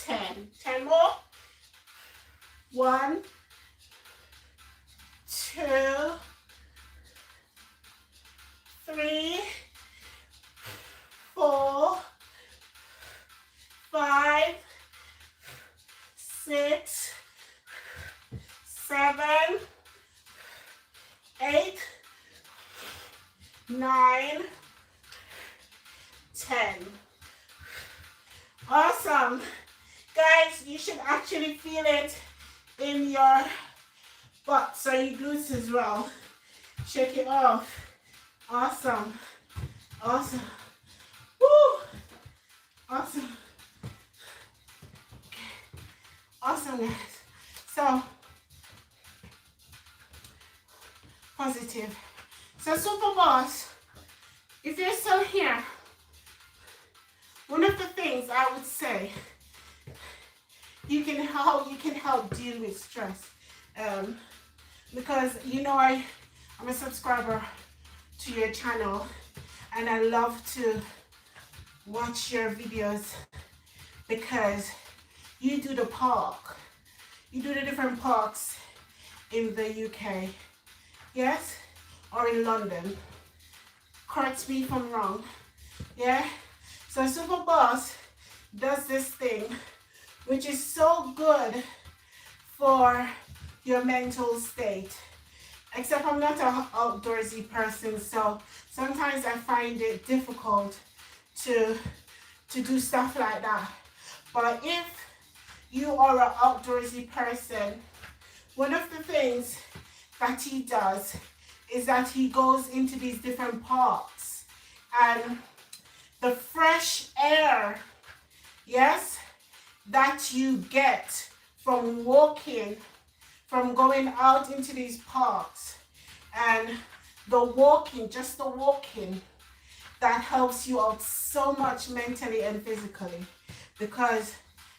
10. 10 more. 1, 2, 3, 4, 5, 6, 7, 8, 9, 10. Awesome. Guys, you should actually feel it in your butt, so your glutes as well. Shake it off. Awesome. Awesome. Woo! Awesome. Awesome, guys. So, positive. So, Super Boss, if you're still here, one of the things I would say, you can help deal with stress, because you know I'm a subscriber to your channel, and I love to watch your videos because you do the park, you do the different parks in the UK, yes, or in London. Correct me if I'm wrong, yeah. So Super Boss does this thing which is so good for your mental state. Except I'm not an outdoorsy person, so sometimes I find it difficult to do stuff like that. But if you are an outdoorsy person, one of the things that he does is that he goes into these different parks, and the fresh air, yes, that you get from walking, from going out into these parks, and the walking, just the walking, that helps you out so much mentally and physically, because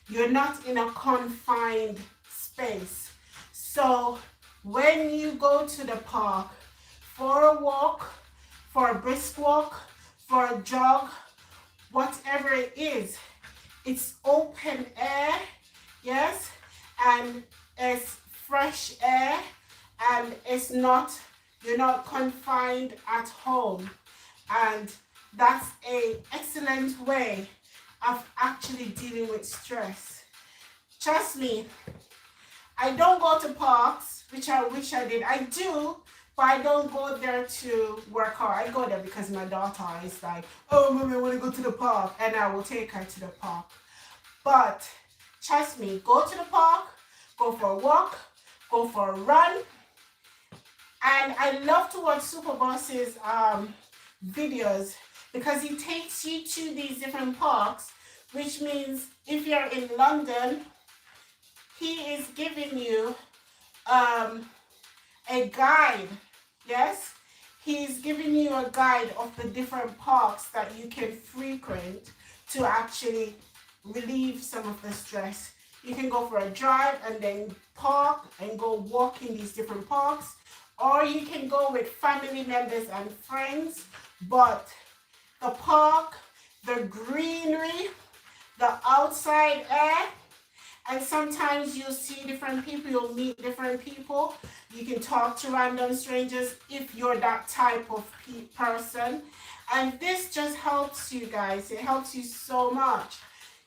you're not in a confined space. So when you go to the park for a walk, for a brisk walk, for a jog, whatever it is, it's open air, yes, and it's fresh air, and it's not, you're not confined at home, and that's an excellent way of actually dealing with stress. Trust me, I don't go to parks, which I wish I did. I do, but I don't go there to work hard. I go there because my daughter is like, oh, mommy, I want to go to the park, and I will take her to the park. But trust me, go to the park, go for a walk, go for a run. And I love to watch Super Boss's videos, because he takes you to these different parks, which means if you're in London, he is giving you a guide, yes? He's giving you a guide of the different parks that you can frequent to actually relieve some of the stress. You can go for a drive and then park and go walk in these different parks, or you can go with family members and friends. But the park, the greenery, the outside air, and sometimes you'll see different people, you'll meet different people. You can talk to random strangers if you're that type of person. And this just helps you guys. It helps you so much.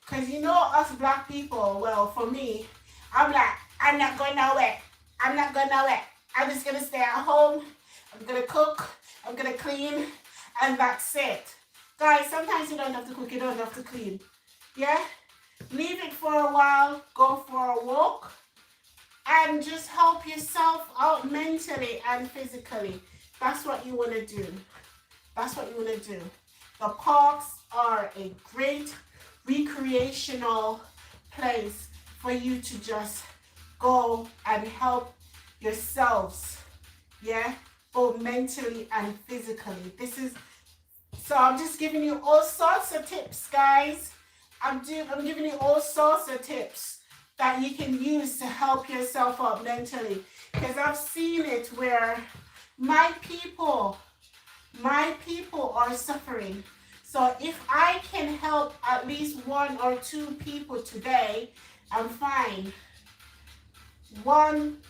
Because you know, us black people, well, for me, I'm like, I'm not going nowhere. I'm not going nowhere. I'm just going to stay at home. I'm going to cook. I'm going to clean. And that's it. Guys, sometimes you don't have to cook. You don't have to clean. Yeah? Leave it for a while. Go for a walk. And just help yourself out mentally and physically. That's what you want to do. That's what you want to do. The parks are a great recreational place for you to just go and help yourselves, yeah, both mentally and physically. So I'm just giving you all sorts of tips, guys. I'm giving you all sorts of tips that you can use to help yourself out mentally, because I've seen it where my people are suffering. So if I can help at least 1 or 2 people today, I'm fine.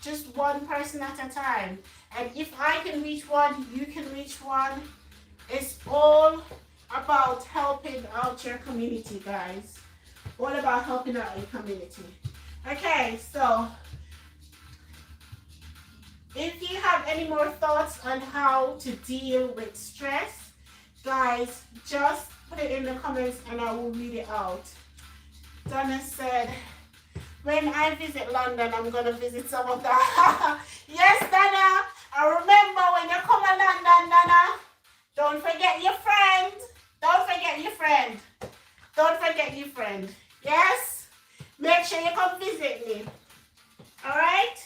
Just one person at a time. And if I can reach one, you can reach one. It's all about helping out your community, guys. All about helping out your community. Okay, so If you have any more thoughts on how to deal with stress, guys, just put it in the comments and I will read it out. Donna said, when I visit London, I'm going to visit some of that. Yes, Donna. I remember when you come to London, Donna, don't forget your friend. Don't forget your friend. Don't forget your friend. Yes? Make sure you come visit me. All right?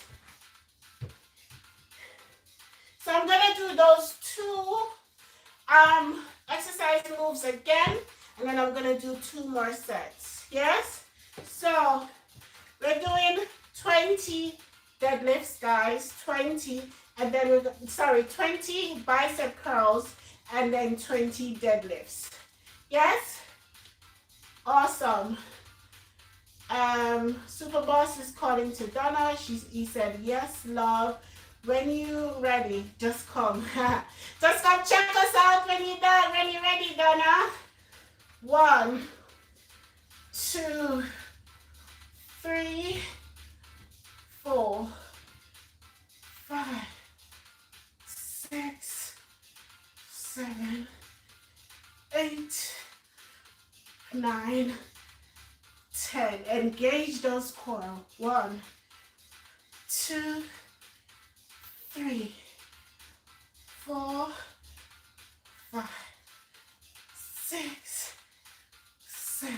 So I'm going to do those two exercise moves again, and then I'm going to do 2 more sets. Yes? So we're doing 20 deadlifts, guys. 20, and then 20 bicep curls, and then 20 deadlifts. Yes? Awesome. Super Boss is calling to Donna. He said, yes, love. When you ready, just come. Just come check us out when you're done. When you're ready, Donna. 1, 2, 3, 4, 5, 6, 7, 8, 9, 10. Engage those core. 1, 2, 3, 4, 5, 6, 7,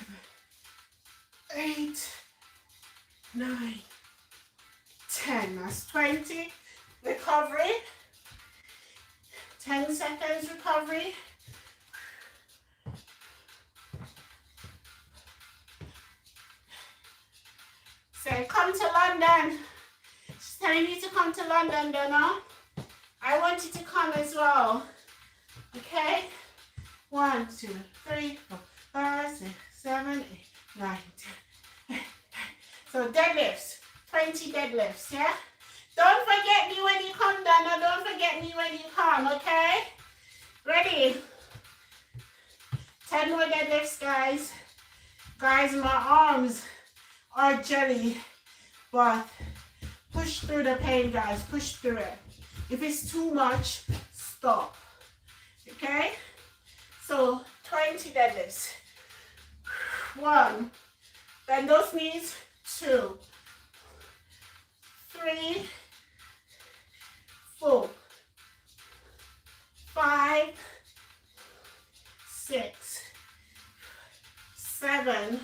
8, 9, 10. That's 20. Recovery. 10 seconds recovery. Say, come to London. She's telling you to come to London, Donna. I want you to come as well. Okay? 1, 2, 3, 4, 5, 6, 7, 8, 9, 10. So deadlifts. 20 deadlifts, yeah? Don't forget me when you come, Donna. Don't forget me when you come, okay? Ready? 10 more deadlifts, guys. Guys, my arms are jelly, but push through the pain, guys. Push through it. If it's too much, stop. Okay? So 20 deadlifts. 1. Bend those knees. 2, 3, 4, 5, 6, 7,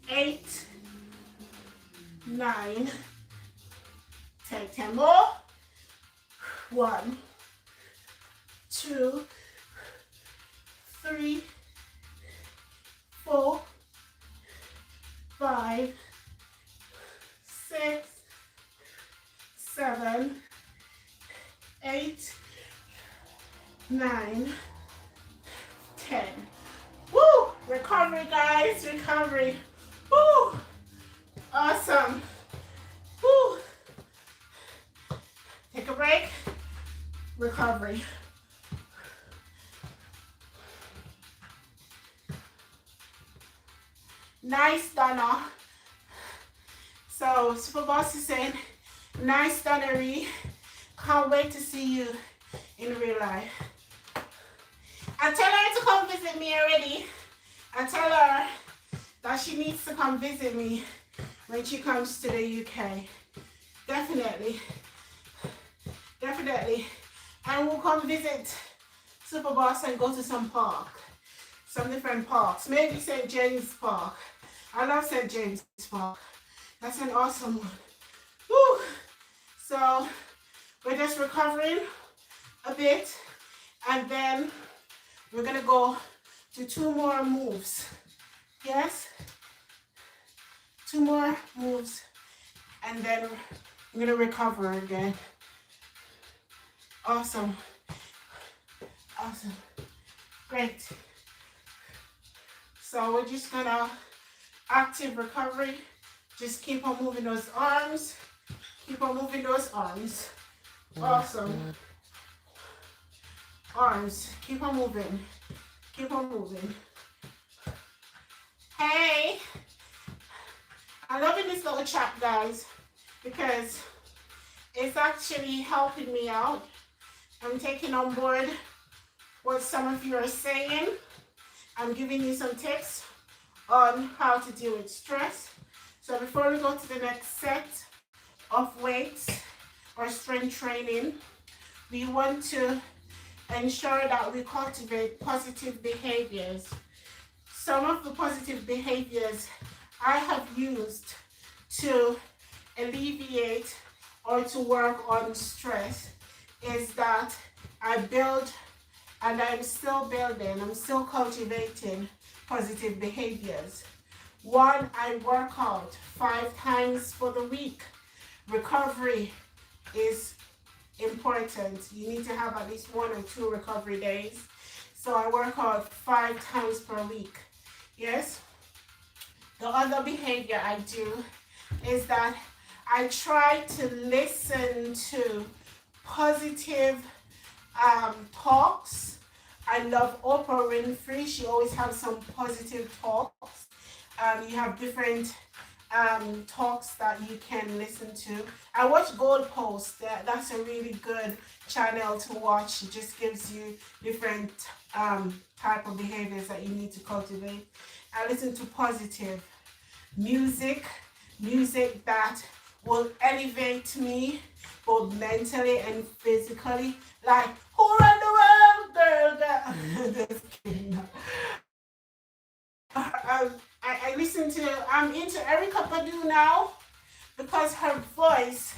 8, 9, 10. 10 more. 1, 2, 3, 4, 5, 6, 7, 8, 9, 10. Woo! Recovery, guys. Recovery. Woo! Awesome. Woo! Take a break. Recovery. Nice, Donna. So, Super Boss is saying, nice, Donnery. Can't wait to see you in real life. I tell her to come visit me already. I tell her that she needs to come visit me when she comes to the UK. Definitely. Definitely. And we'll come visit Super Boss and go to some park. Some different parks. Maybe St. James Park. I love St. James Park. That's an awesome one. Woo! So we're just recovering a bit, and then we're gonna go to 2 more moves. Yes? 2 more moves, and then we're gonna recover again. Awesome. Awesome. Great. So we're just gonna active recovery. Just keep on moving those arms. Keep on moving those arms. Awesome. Arms. Keep on moving. Keep on moving. Hey. I'm loving this little chat, guys, because It's actually helping me out. I'm taking on board what some of you are saying. I'm giving you some tips on how to deal with stress. So before we go to the next set of weights or strength training, we want to ensure that we cultivate positive behaviors. Some of the positive behaviors I have used to alleviate or to work on stress is that I build, and I'm still building, I'm still cultivating positive behaviors. One, I work out 5 times for the week. Recovery is important. You need to have at least 1 or 2 recovery days. So I work out 5 times per week. Yes. The other behavior I do is that I try to listen to positive talks. I love Oprah Winfrey. She always has some positive talks. You have different talks that you can listen to. I watch Gold Post. That's a really good channel to watch. It just gives you different type of behaviors that you need to cultivate. I listen to positive music that will elevate me both mentally and physically. Like, who run the world, girl? Just kidding. I listen to, I'm into Erica Badu now because her voice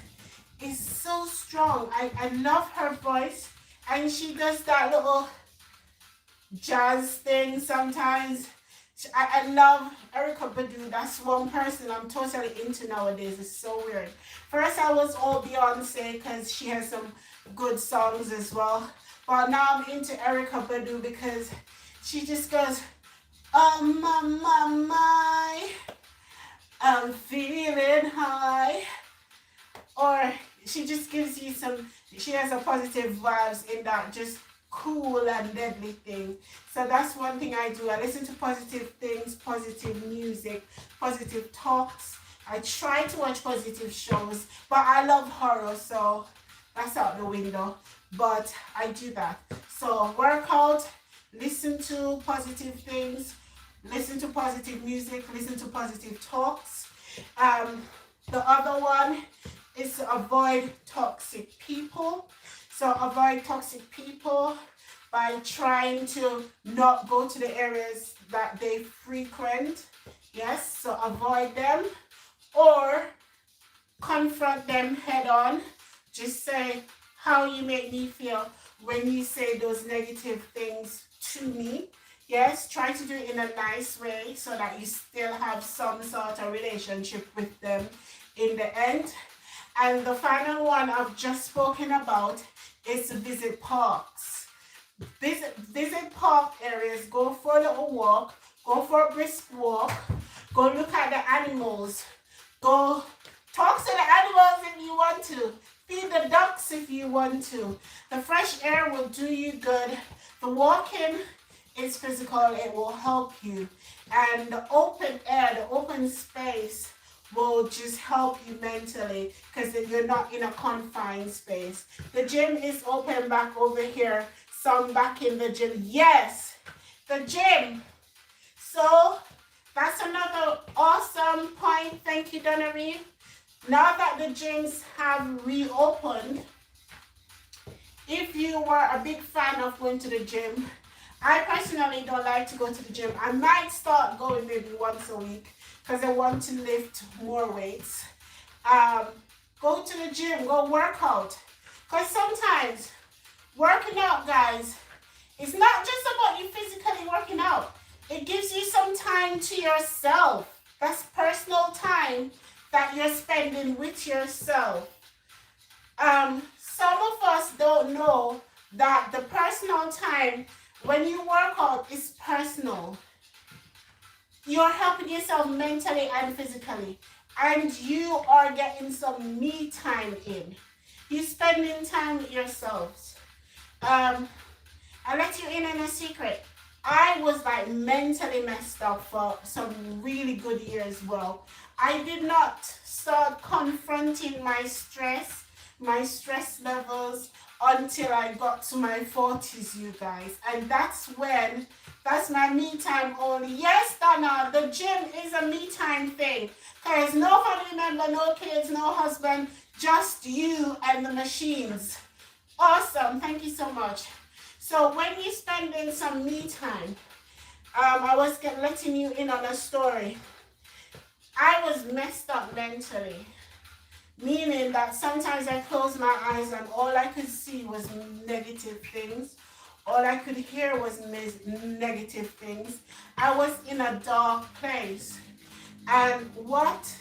is so strong. I love her voice, and she does that little jazz thing sometimes. I love Erica Badu. That's one person I'm totally into nowadays. It's so weird. First I was all Beyonce because she has some good songs as well. But now I'm into Erica Badu because she just goes, oh my, I'm feeling high. Or she just gives you some, she has a positive vibes in that just cool and deadly thing. So that's one thing I do. I listen to positive things, positive music, positive talks. I try to watch positive shows, but I love horror, so that's out the window. But I do that. So work out, listen to positive things, listen to positive music, listen to positive talks. The other one is to avoid toxic people. So avoid toxic people by trying to not go to the areas that they frequent. Yes, so avoid them or confront them head on. Just say how you make me feel when you say those negative things to me. Yes, try to do it in a nice way so that you still have some sort of relationship with them in the end. And the final one I've just spoken about is to visit parks. Visit park areas, go for a little walk, go for a brisk walk, go look at the animals, go talk to the animals if you want to, feed the ducks if you want to. The fresh air will do you good. The walking is physical, it will help you. And the open air, the open space will just help you mentally because you're not in a confined space. The gym is open back over here. Some back in the gym. Yes, the gym. So that's another awesome point. Thank you, Donna-Marie. Now that the gyms have reopened, if you were a big fan of going to the gym, I personally don't like to go to the gym. I might start going maybe once a week because I want to lift more weights. Go to the gym, go work out. Because sometimes working out, guys, it's not just about you physically working out. It gives you some time to yourself. That's personal time that you're spending with yourself. Some of us don't know that the personal time when you work out is personal. You're helping yourself mentally and physically, and you are getting some me time in. You're spending time with yourselves. I'll let you in on a secret. I was like mentally messed up for some really good years. Well, I did not start confronting my stress, my stress levels until I got to my 40s, you guys. And that's my me time only. Yes, Donna, the gym is a me time thing. Because no family member, no kids, no husband, just you and the machines. Awesome. Thank you so much. So when you're spending some me time, I was letting you in on a story. I was messed up mentally, meaning that sometimes I closed my eyes and all I could see was negative things. All I could hear was negative things. I was in a dark place. And what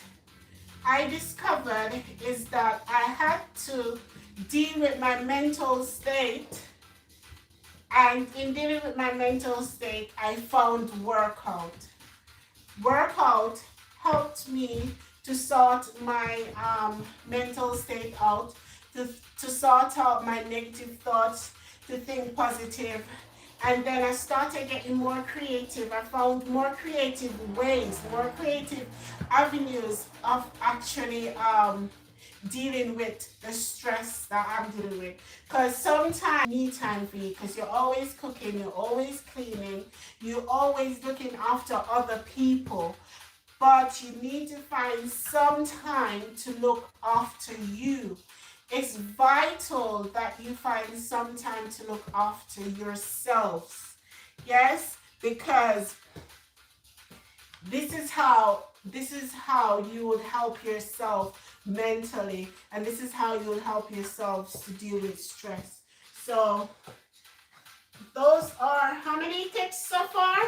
I discovered is that I had to deal with my mental state. And in dealing with my mental state, I found workout. Workout helped me to sort my mental state out, to sort out my negative thoughts, to think positive. And then I started getting more creative. I found more creative ways, more creative avenues of actually dealing with the stress that I'm dealing with. Because sometimes me time for you, because you're always cooking, you're always cleaning, you're always looking after other people. But you need to find some time to look after you. It's vital that you find some time to look after yourselves. Yes, because this is how you would help yourself mentally, and this is how you will help yourselves to deal with stress. So those are how many tips so far?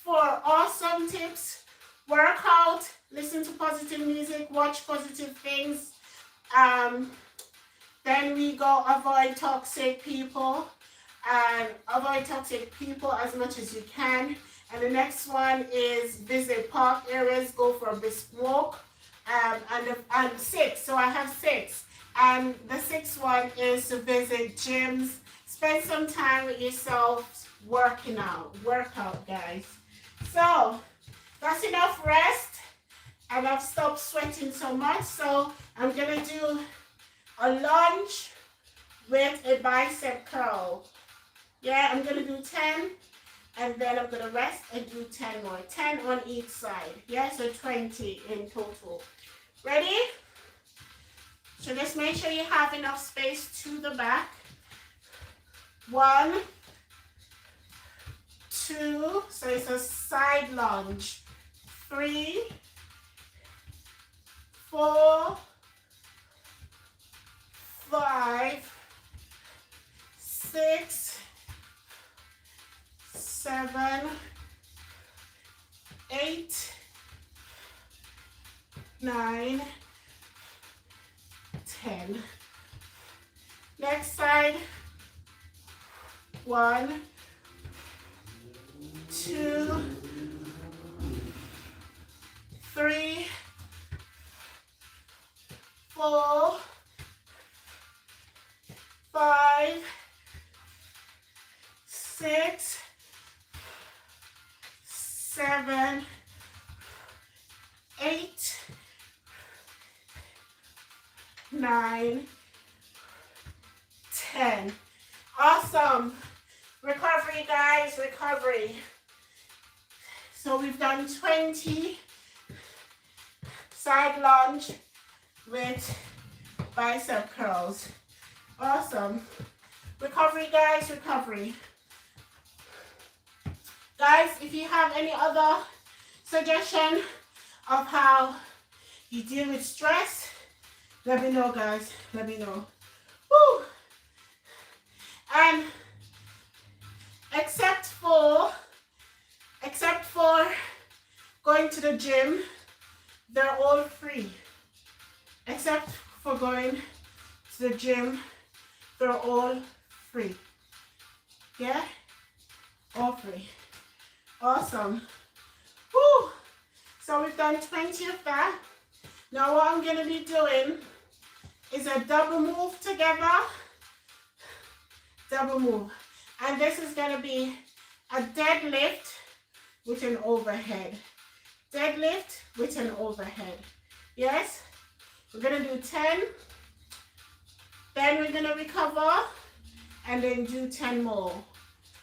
4 awesome tips. Work out, listen to positive music, watch positive things. Then we go avoid toxic people, and avoid toxic people as much as you can. And the next one is visit park areas, go for a brisk walk. And 6, so I have 6. And the 6th one is to visit gyms. Spend some time with yourself working out. Workout, guys. So that's enough rest. And I've stopped sweating so much. So I'm going to do a lunge with a bicep curl. Yeah, I'm going to do 10. And then I'm going to rest and do 10 more. 10 on each side. Yeah, so 20 in total. Ready? So just make sure you have enough space to the back. 1, 2, so it's a side lunge. 3, 4, 5, 6, 7, 8, 9, 10. Next side. 1, 2, 3, 4, 5, 6, 7, 8, 9, 10. Awesome. Recovery, guys, recovery. So we've done 20 side lunge with bicep curls. Awesome. Recovery, guys, recovery. Guys, if you have any other suggestion of how you deal with stress, let me know, guys. Let me know. Woo! And except for going to the gym, they're all free. Except for going to the gym, they're all free. Yeah? All free. Awesome. Woo! So we've done 20 of that. Now what I'm going to be doing is a double move together. Double move. And this is going to be a deadlift with an overhead. Deadlift with an overhead. Yes? We're going to do 10, Then we're gonna recover and then do 10 more.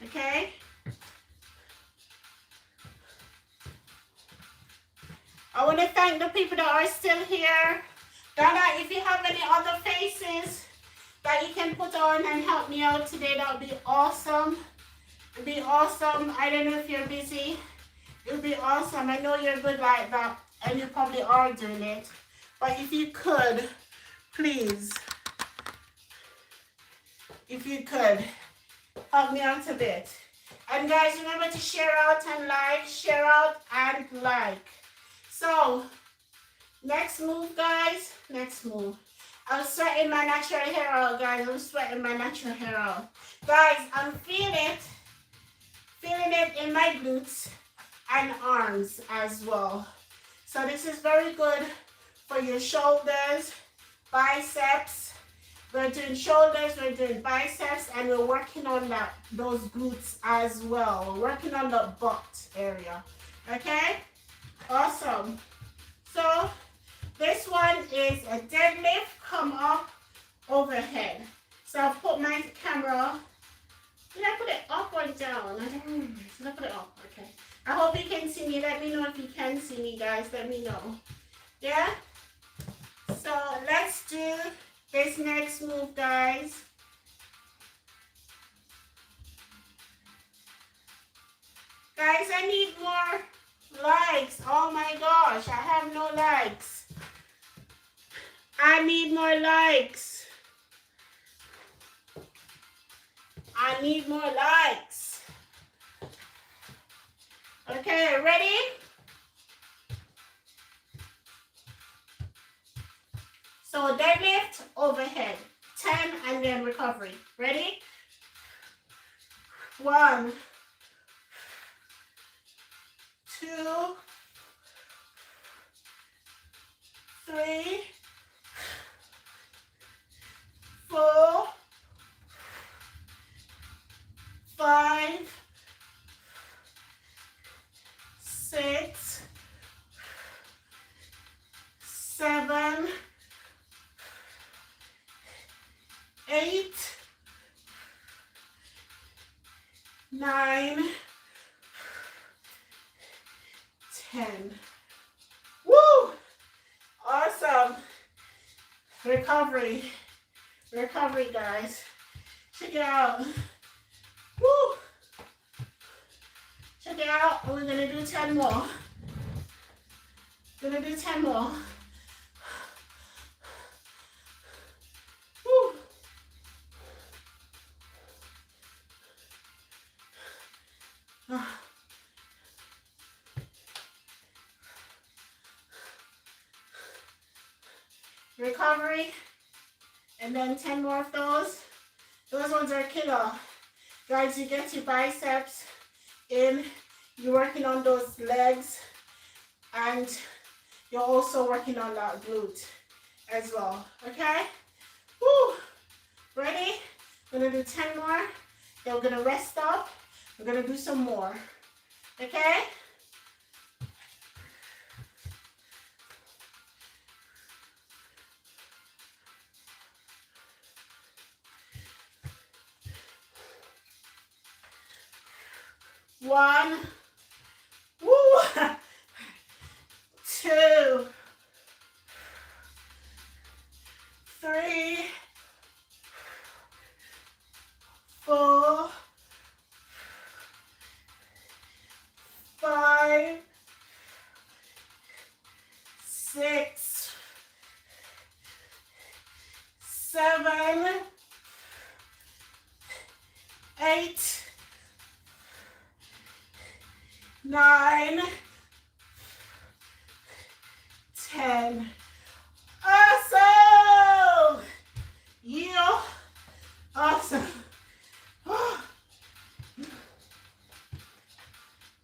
Okay? I want to thank the people that are still here. Donna, if you have any other faces that you can put on and help me out today, that would be awesome. It would be awesome. I don't know if you're busy. It would be awesome. I know you're good like that, and you probably are doing it. But if you could, please, if you could, help me out a bit. And guys, remember to share out and like, share out and like. So, next move, guys. Next move. I'm sweating my natural hair out, guys. I'm sweating my natural hair out. Guys, I'm feeling it in my glutes and arms as well. So this is very good for your shoulders, biceps. We're doing shoulders, we're doing biceps, and we're working on those glutes as well. We're working on the butt area. Okay? Awesome. So this one is a deadlift, come up, overhead. So I've put my camera, did I put it up or down? I don't remember. Did I put it up? Okay. I hope you can see me. Let me know if you can see me, guys. Let me know. Yeah? So let's do this next move, guys. Guys, I need more likes. Oh my gosh, I have no likes. I need more likes. I need more likes. Okay, ready? So deadlift, overhead. 10 and then recovery. Ready? 1, 2, 3, 4, 5, 6, 7, 8, 9, 10. Woo! Awesome. Recovery. Recovery, guys. Check it out. Woo! Check it out. We're gonna do 10 more. Gonna do 10 more. Woo! Recovery, and then 10 more of those. Those ones are killer. Guys, you get your biceps in, you're working on those legs, and you're also working on that glute as well. Okay? Woo! Ready? We're gonna do 10 more. Then we're gonna rest up. We're gonna do some more. Okay? One, woo, 2, 3, 4, 5, 6, 7, 8, 9, 10. Awesome! Yeah. Awesome.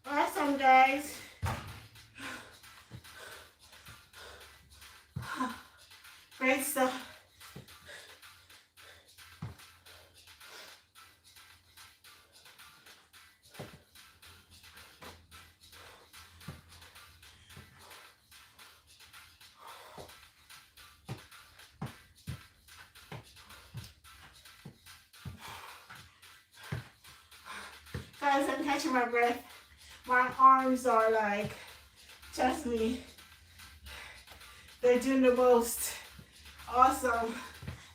Awesome, guys. Great stuff. Guys, I'm catching my breath. My arms are like, trust me, they're doing the most. Awesome.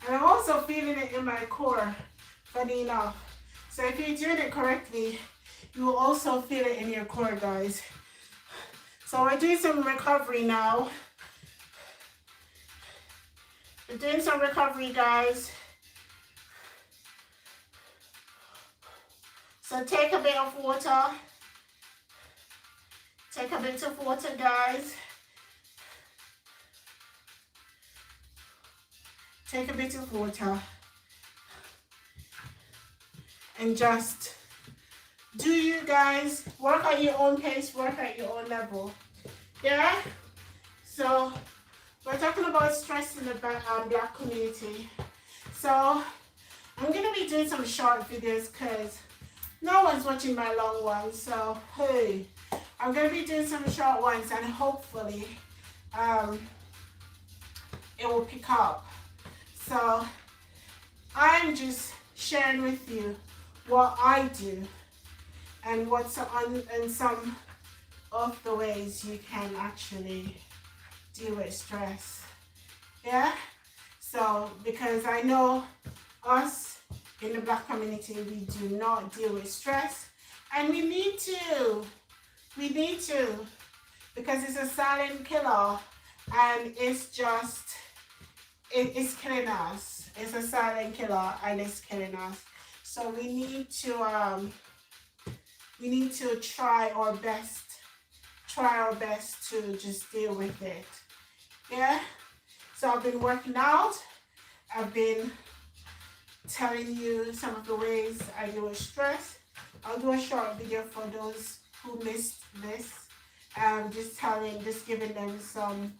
And I'm also feeling it in my core, funny enough. So if you're doing it correctly, you will also feel it in your core, guys. So we're doing some recovery now. We're doing some recovery, guys. So take a bit of water. Take a bit of water, guys. Take a bit of water. And just do you guys work at your own pace, work at your own level. Yeah? So we're talking about stress in the Black community. So I'm going to be doing some short videos because no one's watching my long ones. So, hey, I'm going to be doing some short ones and hopefully it will pick up. So I'm just sharing with you what I do and what's on and some of the ways you can actually deal with stress. Yeah? So, because I know us in the Black community, we do not deal with stress, and we need to. We need to, because it's a silent killer, and it's just, it's killing us. It's a silent killer, and it's killing us. So we need to try our best to just deal with it. Yeah? So I've been working out. I've been telling you some of the ways I deal with stress. I'll do a short video for those who missed this. Just giving them some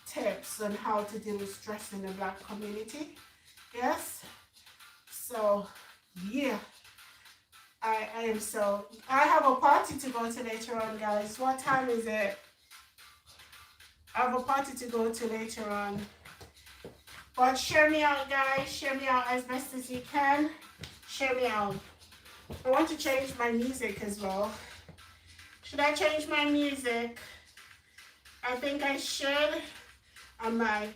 tips on how to deal with stress in the Black community. Yes? So, yeah. I have a party to go to later on, guys. What time is it? I have a party to go to later on. But share me out, guys. Share me out as best as you can. Share me out. I want to change my music as well. Should I change my music? I think I should. I might.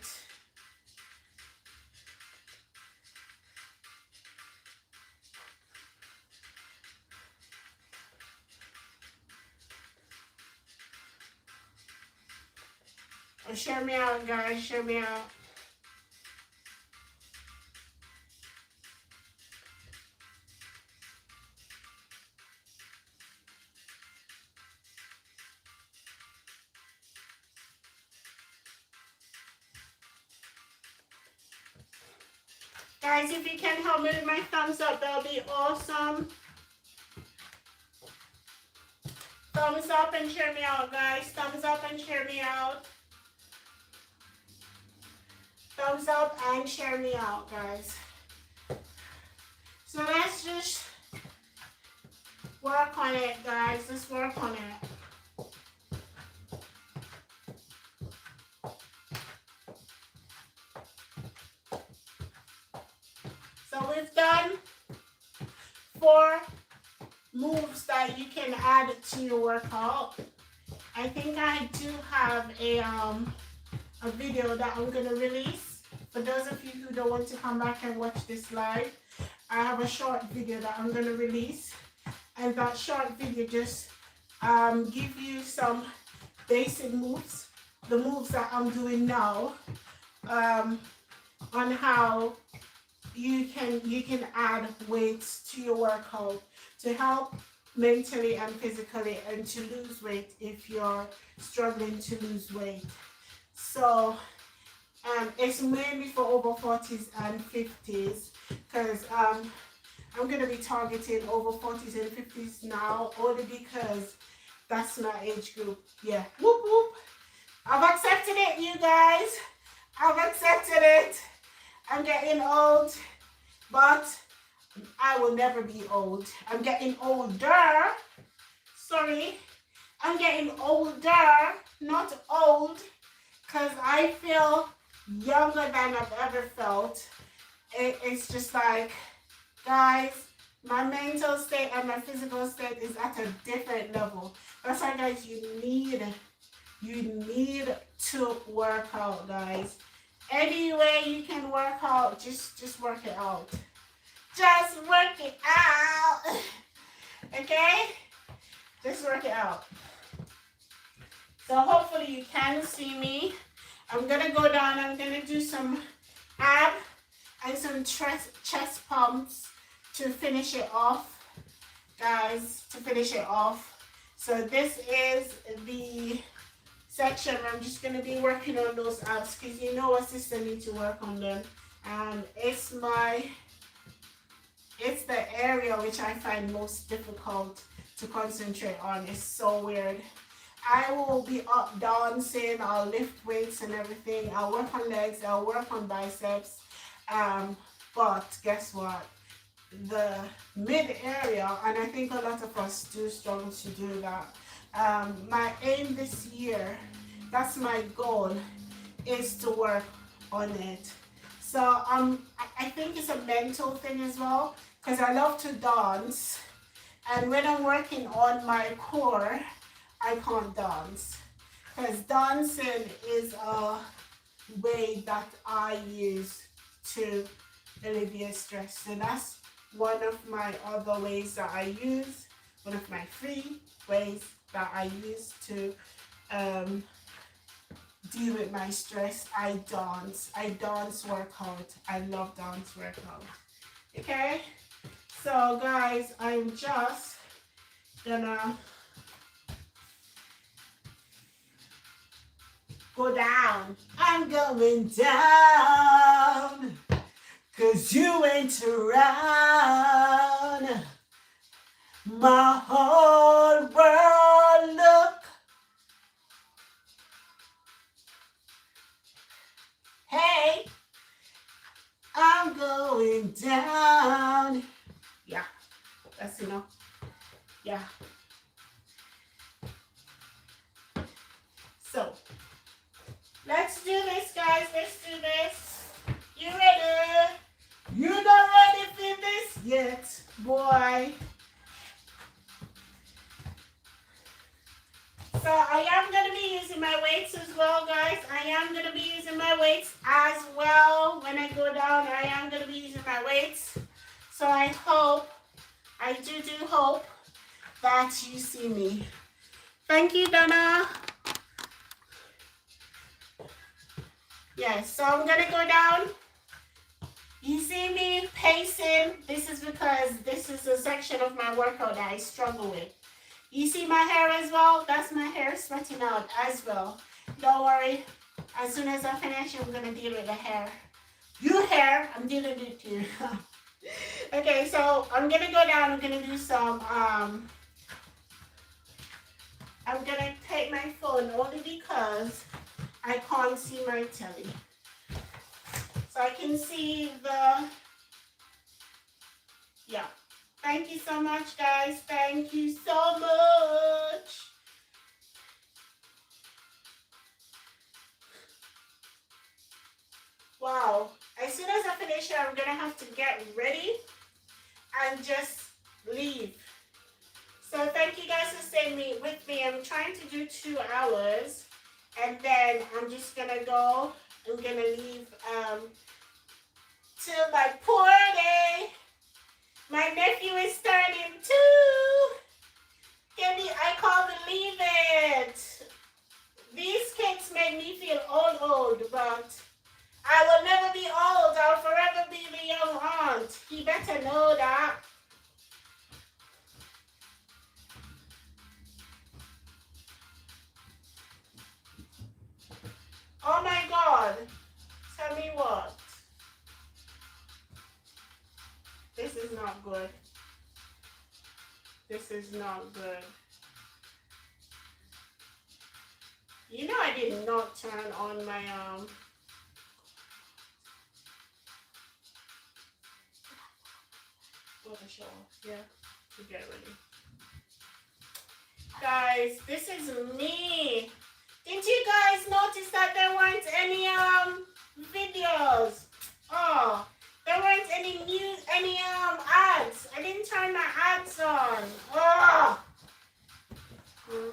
Share me out, guys. Share me out. Guys, if you can help me with my thumbs up, that'll be awesome. Thumbs up and share me out, guys. Thumbs up and share me out. Thumbs up and share me out, guys. So let's just work on it, guys. Let's work on it. So we've done 4 moves that you can add to your workout. I think I do have a video that I'm gonna release. For those of you who don't want to come back and watch this live, I have a short video that I'm gonna release, and that short video just give you some basic moves, the moves that I'm doing now, on how you can add weights to your workout to help mentally and physically, and to lose weight if you're struggling to lose weight. So it's mainly for over 40s and 50s, because I'm going to be targeting over 40s and 50s now, only because that's my age group. Yeah, whoop whoop. I've accepted it, you guys. I've accepted it. I'm getting old, but I will never be old. I'm getting older. Sorry. I'm getting older, not old, because I feel younger than I've ever felt. It's just like, guys, My mental state and my physical state is at a different level. That's why, guys, you need to work out, guys. Any way you can work out, just work it out. Just work it out. Okay? Just work it out. So hopefully you can see me. I'm gonna go down. I'm gonna do some ab and some chest pumps to finish it off, guys. To finish it off. So this is the section where I'm just gonna be working on those abs because you know what, sister, need to work on them. And it's the area which I find most difficult to concentrate on. It's so weird. I will be up dancing, I'll lift weights and everything. I'll work on legs, I'll work on biceps. But guess what? The mid area, and I think a lot of us do struggle to do that. My aim this year, that's my goal, is to work on it. So I think it's a mental thing as well, because I love to dance, and when I'm working on my core, I can't dance, because dancing is a way that I use to alleviate stress. And that's one of my other ways that I use, one of my free ways that I use to deal with my stress. I dance workout. I love dance workout. Okay, so guys, I'm just gonna go down. I'm going down, 'cause you ain't around. My whole world look. Hey, I'm going down. Yeah, that's enough. Yeah. So, let's do this, guys. Let's do this. You ready? You not ready for this yet, boy. So I am going to be using my weights as well, guys. I am going to be using my weights as well. When I go down, I am going to be using my weights. So I do hope that you see me. Thank you, Donna. Yes, so I'm going to go down. You see me pacing. This is because this is a section of my workout that I struggle with. You see my hair as well? That's my hair sweating out as well. Don't worry. As soon as I finish, I'm going to deal with the hair. You hair, I'm dealing with you. Okay, so I'm going to go down. I'm going to do some, I'm going to take my phone only because I can't see my telly. So I can see the, yeah. Thank you so much, guys. Thank you so much. Wow. As soon as I finish here, I'm going to have to get ready and just leave. So thank you guys for staying with me. I'm trying to do 2 hours. And then I'm just going to go. I'm going to leave till my party. My nephew is turning 2. I can't believe it. These kids make me feel old, but I will never be old. I'll forever be the young aunt. He better know that. Oh my God. Tell me what. This is not good. This is not good. You know I did not turn on my show. Yeah, to get ready. Guys, this is me. Didn't you guys notice that there weren't any videos? Oh, There weren't any ads. I didn't turn my ads on. Oh,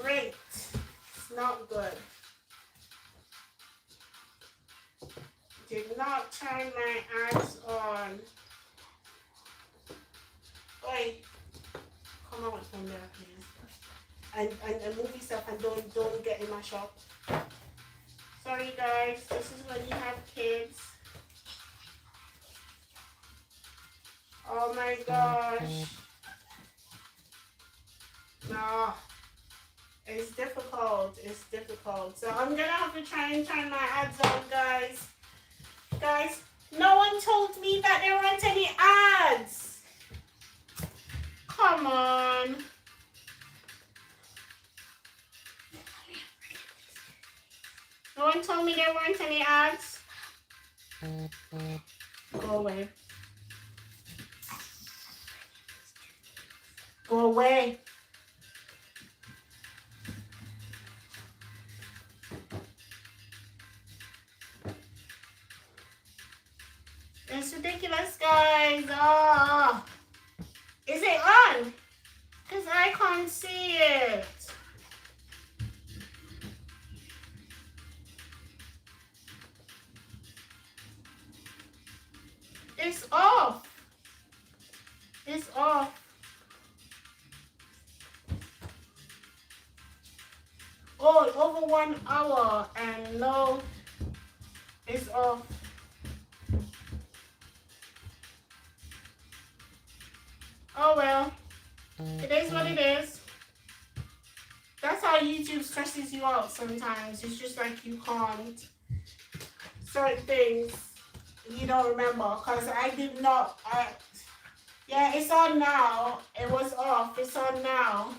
great. It's not good. Did not turn my ads on. Wait, come on from there, please. And move yourself and don't get in my shop. Sorry guys, this is when you have kids. Oh my gosh. No. It's difficult. It's difficult. So I'm gonna have to try and turn my ads on, guys. Guys, no one told me that there weren't any ads. Come on. No one told me there weren't any ads. Go away. Go away. It's ridiculous, guys. Oh. Is it on? Because I can't see it. It's off. It's off. Oh, over 1 hour and no, it's off. Oh well, it is what it is. That's how YouTube stresses you out sometimes. It's just like you can't, certain things you don't remember, because I did not, yeah, it's on now. It was off. It's on now.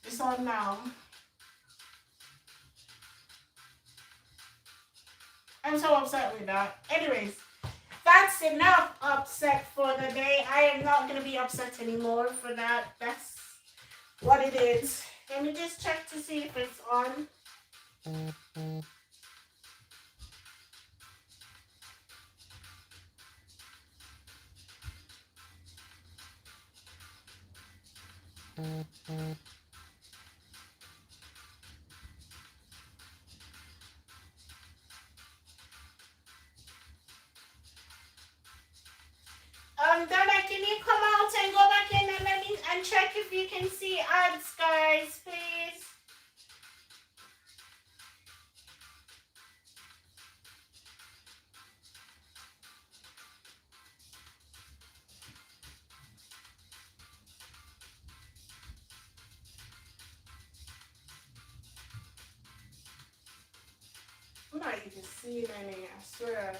It's on now. I'm so upset with that. Anyways, that's enough upset for the day. I am not going to be upset anymore for that. That's what it is. Let me just check to see if it's on. Donna, can you come out and go back in and let me and check if you can see ads, guys, please? I'm not even seeing any, I swear.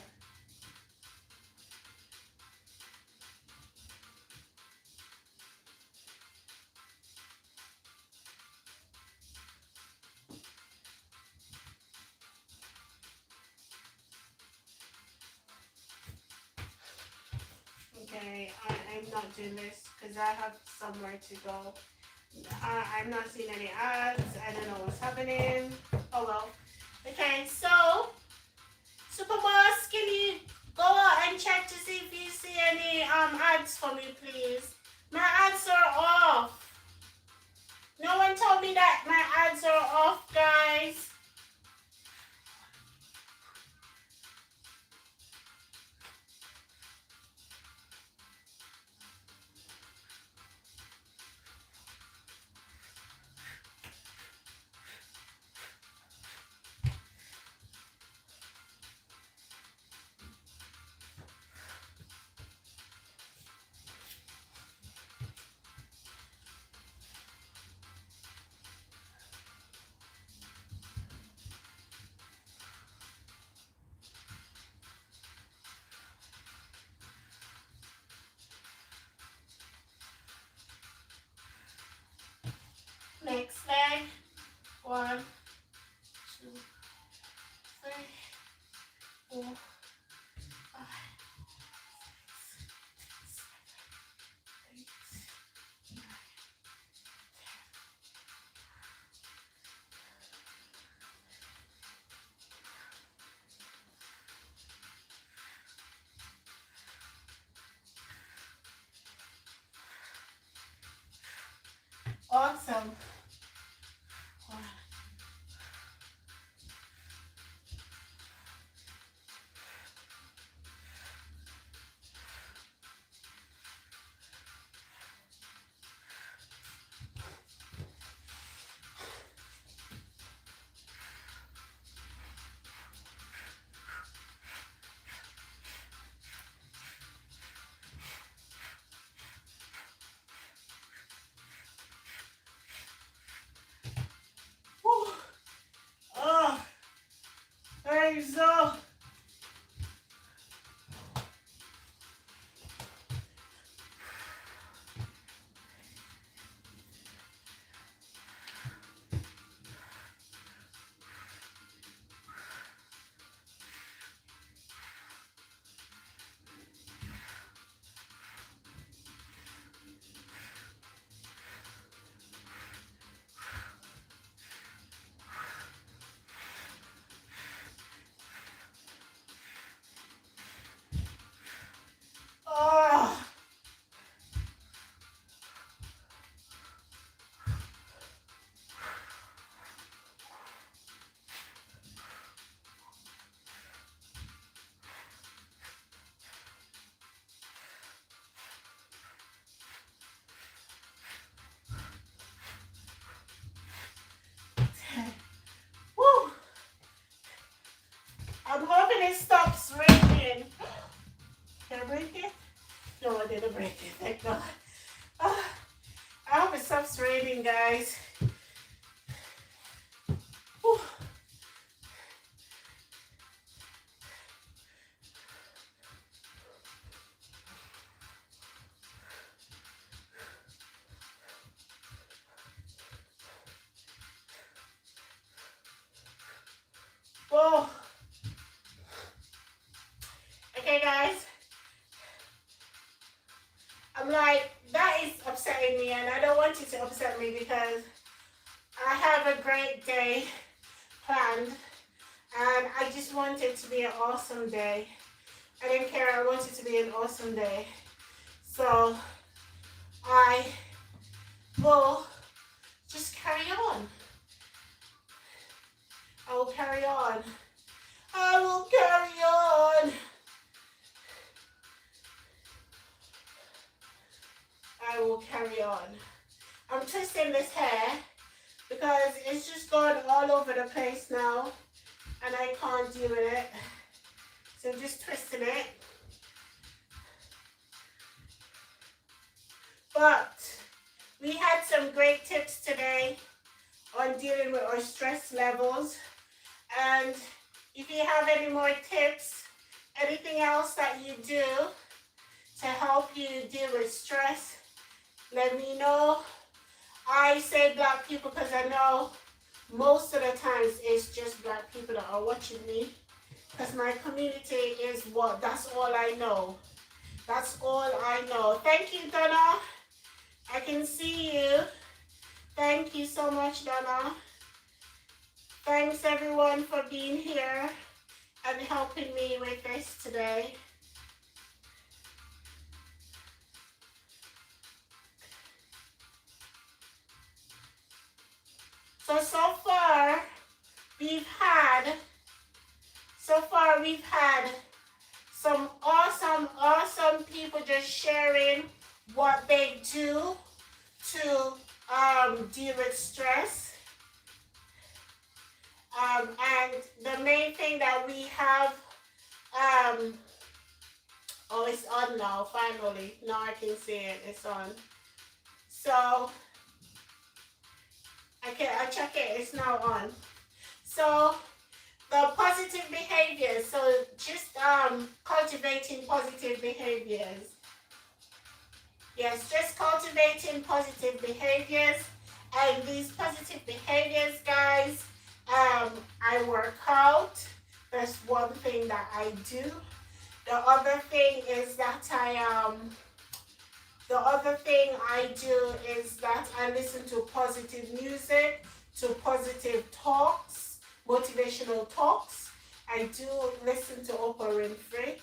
Okay, I'm not doing this because I have somewhere to go. I'm not seeing any ads. I don't know what's happening. Oh well. Okay, so Superboss, can you go out and check to see if you see any ads for me, please? My ads are off. No one told me that my ads are off, guys. Awesome. Whew. Oh, there you go. Oh. Woo. I'm hoping it stops raining. Can I break it? No, I didn't break it. Thank God. Oh, I hope it stops raining, guys. Whew. Whoa. Okay, guys. I'm like, that is upsetting me, and I don't want it to upset me because I have a great day planned, and I just want it to be an awesome day. I didn't care. I want it to be an awesome day. So I will just carry on. I will carry on. I will carry on. I will carry on. I'm twisting this hair because it's just gone all over the place now and I can't deal with it. So I'm just twisting it. But we had some great tips today on dealing with our stress levels. And if you have any more tips, anything else that you do to help you deal with stress, let me know. I say Black people because I know most of the times it's just Black people that are watching me. Because my community is what? That's all I know. That's all I know. Thank you, Donna. I can see you. Thank you so much, Donna. Thanks, everyone, for being here and helping me with this today. So far we've had some awesome people just sharing what they do to deal with stress. And the main thing that we have, oh, it's on now, finally. Now I can see it, it's on. So, I check it, it's now on. So, the positive behaviors, so just cultivating positive behaviors. Yes, just cultivating positive behaviors. And these positive behaviors, guys, I work out. That's one thing that I do. The other thing is that I listen to positive music, to positive talks, motivational talks. I do listen to Oprah Winfrey,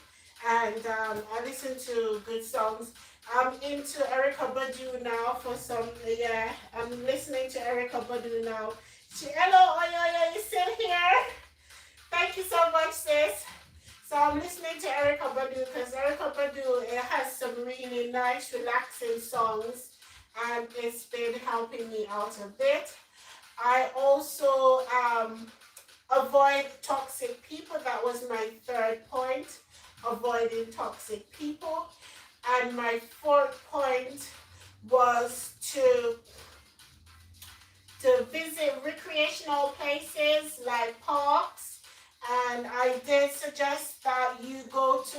and I listen to good songs. I'm into Erica Badu now for some, yeah, I'm listening to Erica Badu now. Hello, Oyo, you still here? Thank you so much, sis. So I'm listening to Erica Badu because Erica Badu has some really nice, relaxing songs, and it's been helping me out a bit. I also avoid toxic people. That was my third point, avoiding toxic people. And my fourth point was to visit recreational places like parks. And I did suggest that you go to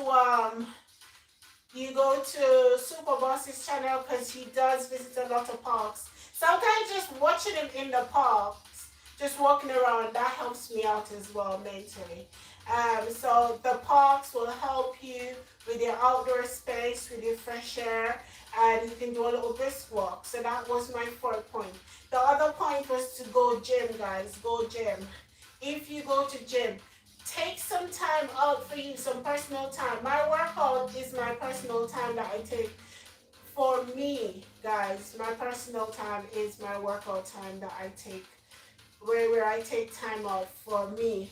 Superboss's channel because he does visit a lot of parks. Sometimes just watching him in the parks, just walking around, that helps me out as well mentally. So the parks will help you with your outdoor space, with your fresh air, and you can do a little brisk walk. So that was my fourth point. The other point was to go gym, guys. Go gym. If you go to gym, take some time out for you, some personal time. My workout is my personal time that I take for me, guys. My personal time is my workout time that I take, where I take time out for me.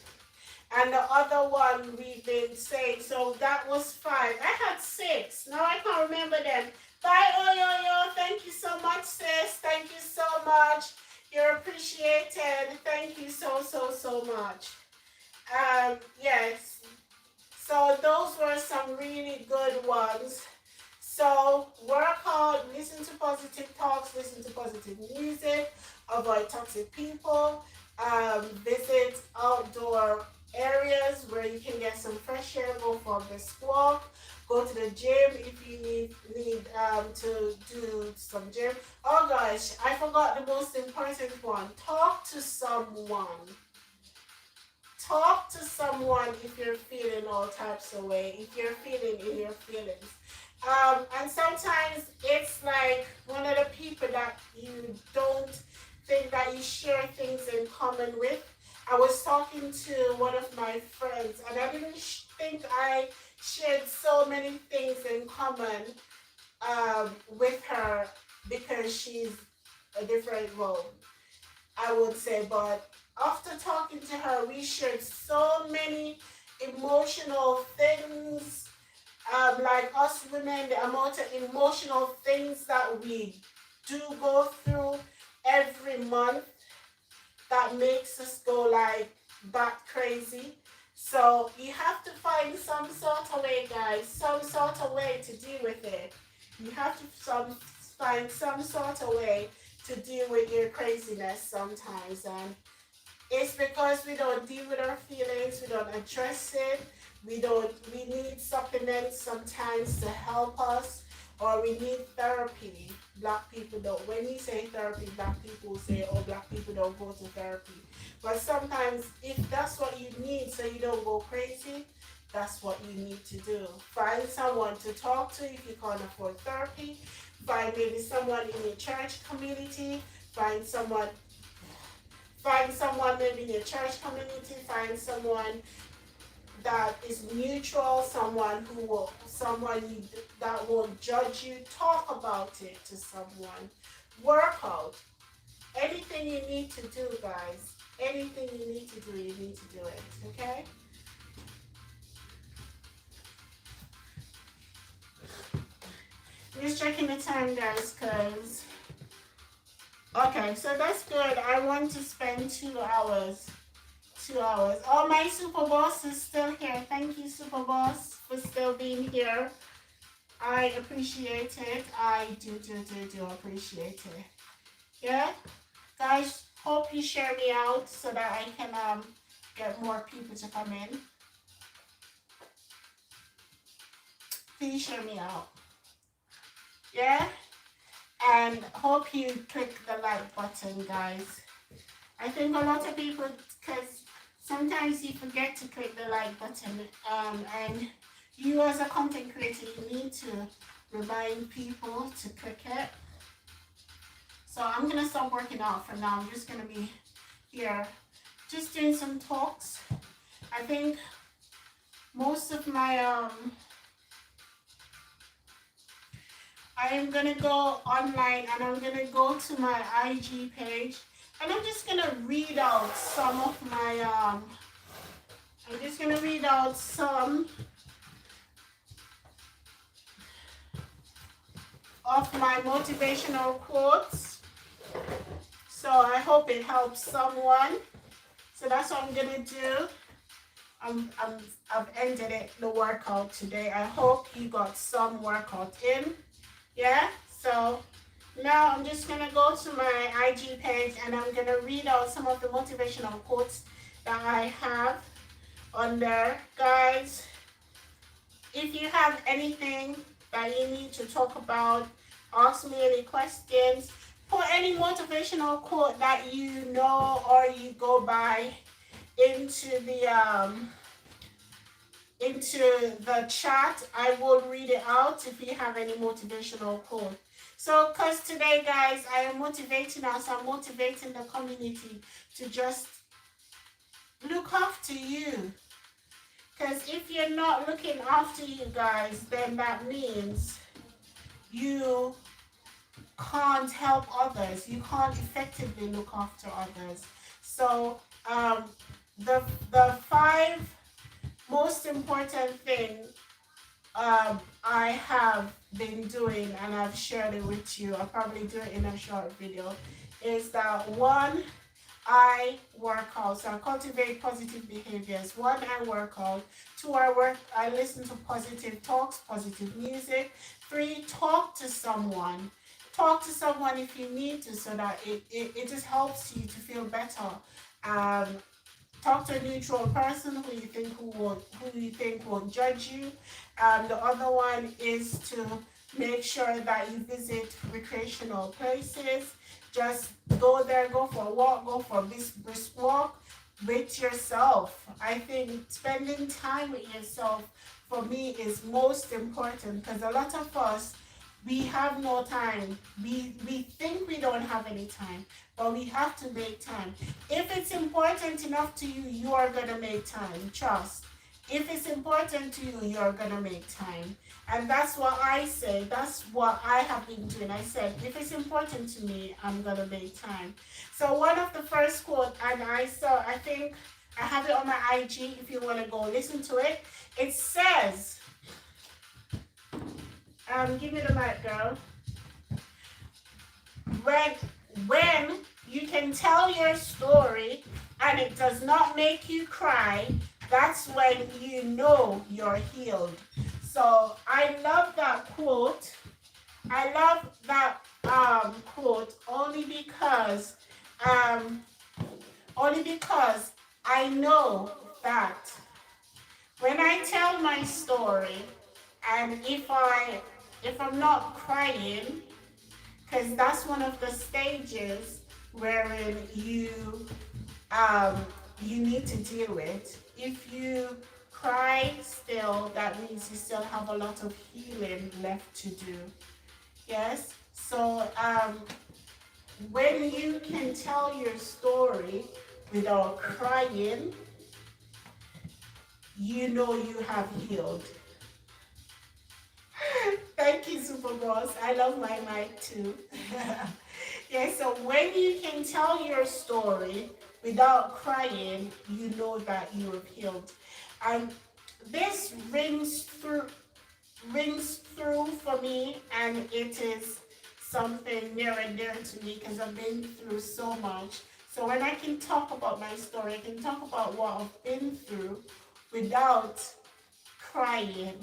And the other one we've been saying, so that was 5. I had 6. Now I can't remember them. Bye, Oyoyo. Thank you so much, sis. Thank you so much. You're appreciated. Thank you so, so, so much. Yes. So those were some really good ones. So work hard, listen to positive talks, listen to positive music, avoid toxic people, visit outdoor areas where you can get some fresh air, go for a brisk walk, go to the gym if you need to do some gym. Oh gosh, I forgot the most important one. Talk to someone. Talk to someone if you're feeling all types of way, if you're feeling in your feelings. And sometimes it's like one of the people that you don't think that you share things in common with. I was talking to one of my friends and I didn't think I shared so many things in common with her because she's a different role, I would say. But after talking to her, we shared so many emotional things, like us women, the amount of emotional things that we do go through every month that makes us go like bat crazy. So you have to find some sort of way, guys, some sort of way to deal with it. You have to find some sort of way to deal with your craziness sometimes. And it's because we don't deal with our feelings, we don't address it, we need supplements sometimes to help us, or we need therapy. Black people don't. When we say therapy, black people say, oh, black people don't go to therapy. But sometimes if that's what you need so you don't go crazy, that's what you need to do. Find someone to talk to if you can't afford therapy. Find maybe someone in your church community. Find someone maybe in your church community. Find someone that is neutral, someone that won't judge you. Talk about it to someone. Work out. Anything you need to do, guys. Anything you need to do, you need to do it. Okay? Just checking the time, guys, because okay, so that's good. I want to spend 2 hours. 2 hours. Oh, my super boss is still here. Thank you, super boss, for still being here. I appreciate it. I do appreciate it. Yeah, guys. Hope you share me out so that I can get more people to come in. Please share me out. Yeah, and hope you click the like button, guys. I think a lot of people, because sometimes you forget to click the like button, and you as a content creator, you need to remind people to click it. So I'm gonna stop working out for now. I'm just gonna be here, just doing some talks. I think most of my I am gonna go online and I'm gonna go to my IG page and I'm just gonna read out some of my I'm just gonna read out some of my motivational quotes. So I hope it helps someone. So that's what I'm gonna do. I've ended the workout today. I hope you got some workout in. Yeah. So now I'm just gonna go to my IG page and I'm gonna read out some of the motivational quotes that I have on there, guys. If you have anything that you need to talk about, ask me any questions, put any motivational quote that you know or you go by into the chat. I will read it out if you have any motivational quote. So, because today, guys, I am motivating us, I'm motivating the community to just look after you. Because if you're not looking after you guys, then that means you can't help others. You can't effectively look after others. So, the five most important thing I have been doing, and I've shared it with you, I'll probably do it in a short video, is that one, I work out. So I cultivate positive behaviors. One, I work out. Two, I listen to positive talks, positive music. Three, talk to someone. Talk to someone if you need to, so that it just helps you to feel better. Um, Talk to a neutral person who you think won't judge you. The other one is to make sure that you visit recreational places. Just go there, go for a walk, go for a brisk walk with yourself. I think spending time with yourself for me is most important, because a lot of us, we have no time. We think we don't have any time, but we have to make time. If it's important enough to you, you are gonna make time. Trust. If it's important to you, you're gonna make time. And that's what I say. That's what I have been doing. I said, if it's important to me, I'm gonna make time. So one of the first quote, and I think I have it on my IG if you wanna go listen to it. It says, give me the mic, girl. When you can tell your story and it does not make you cry, that's when you know you're healed. So I love that quote. I love that quote only because I know that when I tell my story, and if I'm not crying, because that's one of the stages wherein you need to deal with. If you cry still, that means you still have a lot of healing left to do. Yes. So when you can tell your story without crying, you know you have healed. Thank you, Super Boss. I love my mic too. Yeah, so when you can tell your story without crying, you know that you have healed. And this rings through for me, and it is something near and dear to me because I've been through so much. So when I can talk about my story, I can talk about what I've been through without crying,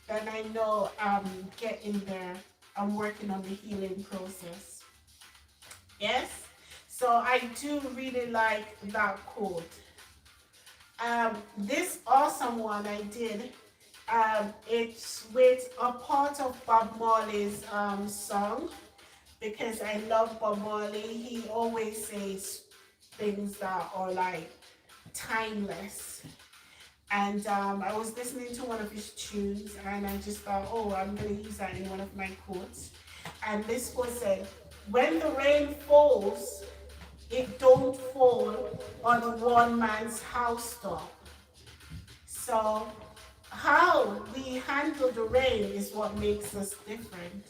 then I know I'm getting there. I'm working on the healing process. Yes? So I do really like that quote. This awesome one I did, it's with a part of Bob Marley's song, because I love Bob Marley. He always says things that are like timeless. And I was listening to one of his tunes and I just thought, oh, I'm going to use that in one of my quotes. And this quote said, when the rain falls, it don't fall on one man's housetop. So how we handle the rain is what makes us different.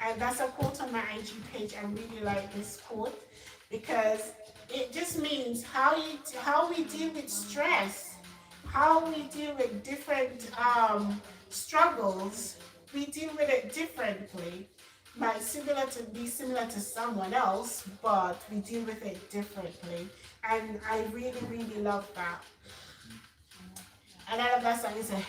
And that's a quote on my IG page. I really like this quote because it just means how we deal with stress, how we deal with different struggles. We deal with it differently. Might be similar to someone else, but we deal with it differently. And I really, really love that. And I love that song. It's a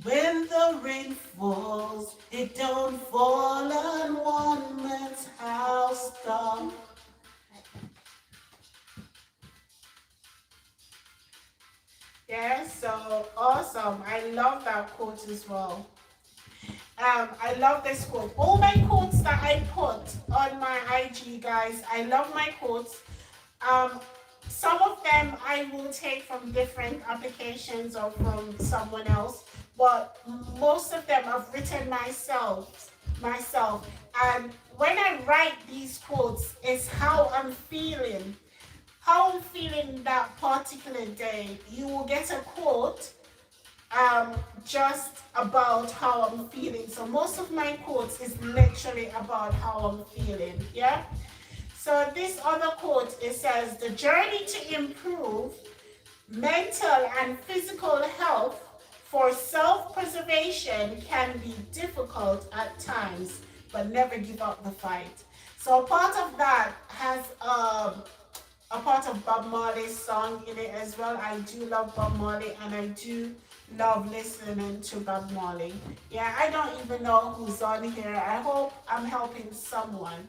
when the rain falls, it don't fall on one man's house top. Yeah, so awesome. I love that quote as well. I love this quote. All my quotes that I put on my IG, guys, I love my quotes. Um, some of them I will take from different applications or from someone else, but most of them I've written myself. And when I write these quotes, it's how I'm feeling that particular day. You will get a quote just about how I'm feeling. So most of my quotes is literally about how I'm feeling. Yeah. So this other quote, it says, the journey to improve mental and physical health for self-preservation can be difficult at times, but never give up the fight. So part of that has a part of Bob Marley's song in it as well. I do love Bob Marley and I do love listening to Bob Marley. Yeah, I don't even know who's on here. I hope I'm helping someone.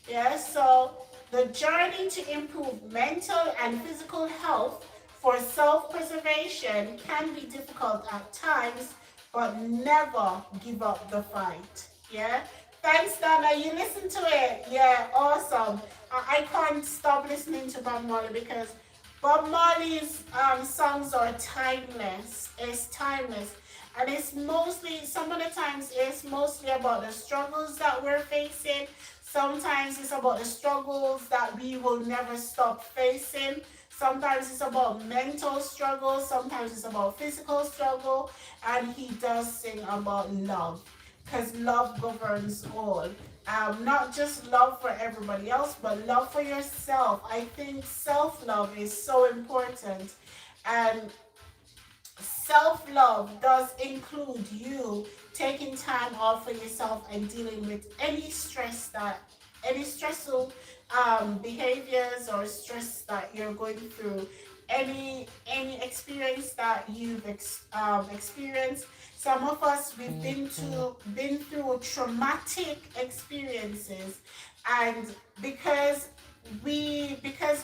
Yeah, so the journey to improve mental and physical health for self-preservation can be difficult at times, but never give up the fight. Yeah. Thanks, Donna. You listen to it. Yeah, awesome. I can't stop listening to Bob Marley because Bob Marley's songs are timeless. It's timeless. And it's mostly, some of the times, it's mostly about the struggles that we're facing. Sometimes it's about the struggles that we will never stop facing. Sometimes it's about mental struggles. Sometimes it's about physical struggle. And he does sing about love because love governs all. Not just love for everybody else, but love for yourself. I think self-love is so important. And self-love does include you taking time off for yourself and dealing with any stressful behaviors or stress that you're going through, any experience that you've experienced. Some of us, we've been through traumatic experiences, and because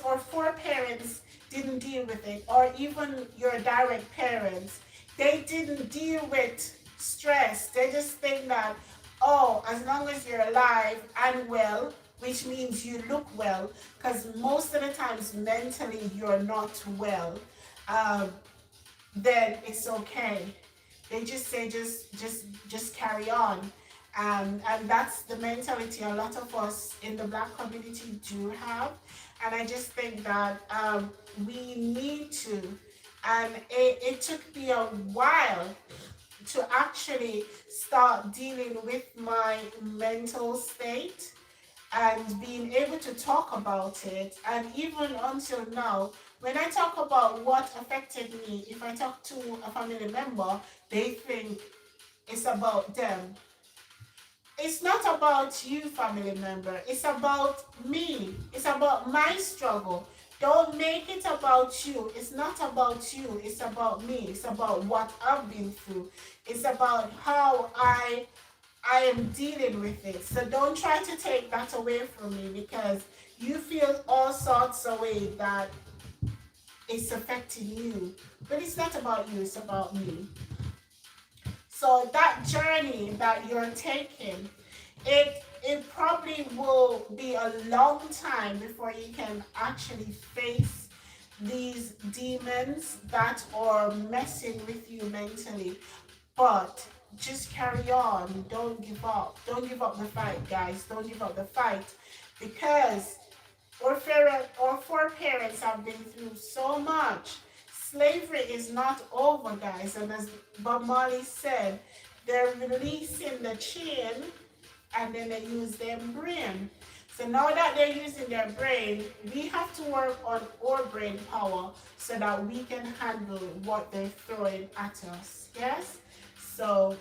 our foreparents didn't deal with it, or even your direct parents, they didn't deal with stress. They just think that, oh, as long as you're alive and well, which means you look well, because most of the times mentally you're not well, um, then it's okay. They just say just carry on. And that's the mentality a lot of us in the Black community do have. And I just think that we need to. And it took me a while to actually start dealing with my mental state and being able to talk about it. And even until now, when I talk about what affected me, if I talk to a family member, they think it's about them. It's not about you, family member. It's about me. It's about my struggle. Don't make it about you. It's not about you. It's about me. It's about what I've been through. It's about how I am dealing with it. So don't try to take that away from me because you feel all sorts of ways that it's affecting you. But it's not about you, it's about me. So that journey that you're taking, it probably will be a long time before you can actually face these demons that are messing with you mentally. But just carry on. Don't give up. Don't give up the fight, guys. Don't give up the fight because our foreparents have been through so much. Slavery is not over, guys. And as Bob Marley said, they're releasing the chain and then they use their brain. So now that they're using their brain, we have to work on our brain power so that we can handle what they're throwing at us. Yes? So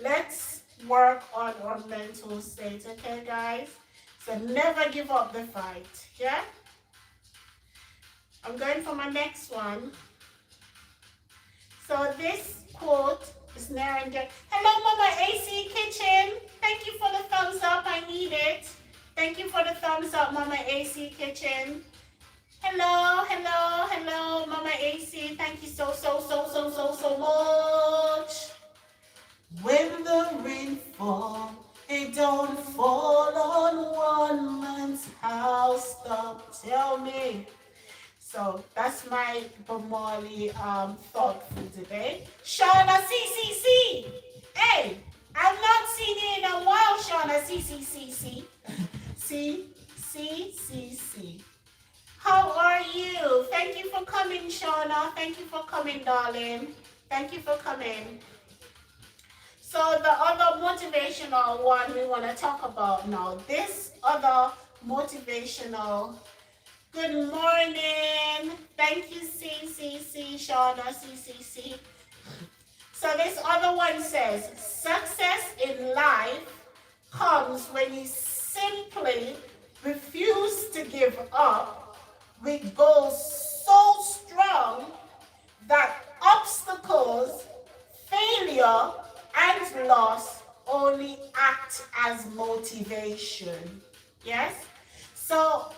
let's work on our mental state, okay, guys? So never give up the fight. Yeah? I'm going for my next one. So this quote is near and dear. Hello, Mama AC Kitchen. Thank you for the thumbs up. I need it. Thank you for the thumbs up, Mama AC Kitchen. Hello, hello, hello, Mama AC. Thank you so much. When the rain falls, it don't fall on one man's house. Stop, tell me. So that's my Bob Marley thought for today. Shauna CCC. Hey, I've not seen you in a while, Shauna CCC. CCC. How are you? Thank you for coming, Shauna. Thank you for coming, darling. Thank you for coming. So the other motivational one we want to talk about now. This other motivational. Good morning. Thank you, CCC, Shauna, CCC. So this other one says, success in life comes when you simply refuse to give up with goals so strong that obstacles, failure, and loss only act as motivation. Yes? So